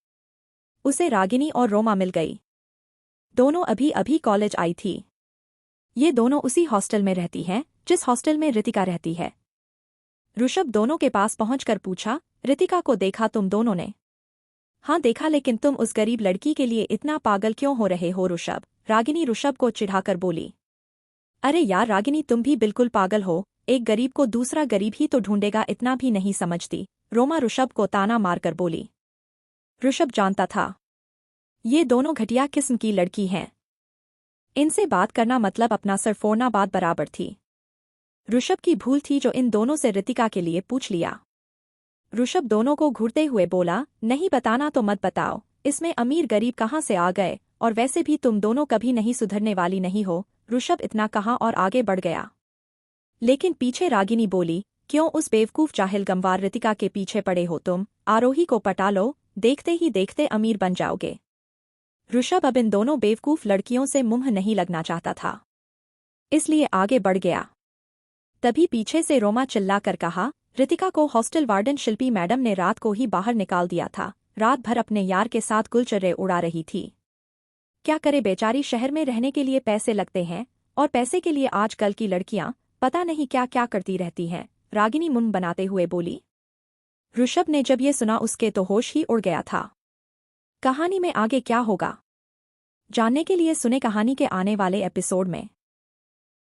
उसे रागिनी और रोमा मिल गई। दोनों अभी अभी कॉलेज आई थी। ये दोनों उसी हॉस्टल में रहती हैं जिस हॉस्टल में रितिका रहती है। ऋषभ दोनों के पास पहुंचकर पूछा, रितिका को देखा तुम दोनों ने? हाँ देखा, लेकिन तुम उस गरीब लड़की के लिए इतना पागल क्यों हो रहे हो ऋषभ? रागिनी ऋषभ को चिढ़ाकर बोली। अरे यार रागिनी, तुम भी बिल्कुल पागल हो, एक गरीब को दूसरा गरीब ही तो ढूंढेगा, इतना भी नहीं समझती, रोमा ऋषभ को ताना मारकर बोली। ऋषभ जानता था ये दोनों घटिया किस्म की लड़की हैं। इनसे बात करना मतलब अपना सर फोड़ना बात बराबर थी। ऋषभ की भूल थी जो इन दोनों से रितिका के लिए पूछ लिया। ऋषभ दोनों को घूरते हुए बोला, नहीं बताना तो मत बताओ, इसमें अमीर गरीब कहाँ से आ गए, और वैसे भी तुम दोनों कभी नहीं सुधरने वाली नहीं हो। ऋषभ इतना कहा और आगे बढ़ गया, लेकिन पीछे रागिनी बोली, क्यों उस बेवकूफ जाहिल गंवार रितिका के पीछे पड़े हो तुम? आरोही को पटा लो, देखते ही देखते अमीर बन जाओगे। ऋषभ अब इन दोनों बेवकूफ लड़कियों से मुंह नहीं लगना चाहता था, इसलिए आगे बढ़ गया। तभी पीछे से रोमा चिल्लाकर कहा, रितिका को हॉस्टल वार्डन शिल्पी मैडम ने रात को ही बाहर निकाल दिया था। रात भर अपने यार के साथ गुलचर्रे उड़ा रही थी। क्या करे बेचारी, शहर में रहने के लिए पैसे लगते हैं, और पैसे के लिए आजकल की लड़कियां पता नहीं क्या क्या करती रहती हैं, रागिनी मुंह बनाते हुए बोली। ऋषभ ने जब ये सुना उसके तो होश ही उड़ गया था। कहानी में आगे क्या होगा जानने के लिए सुने कहानी के आने वाले एपिसोड में।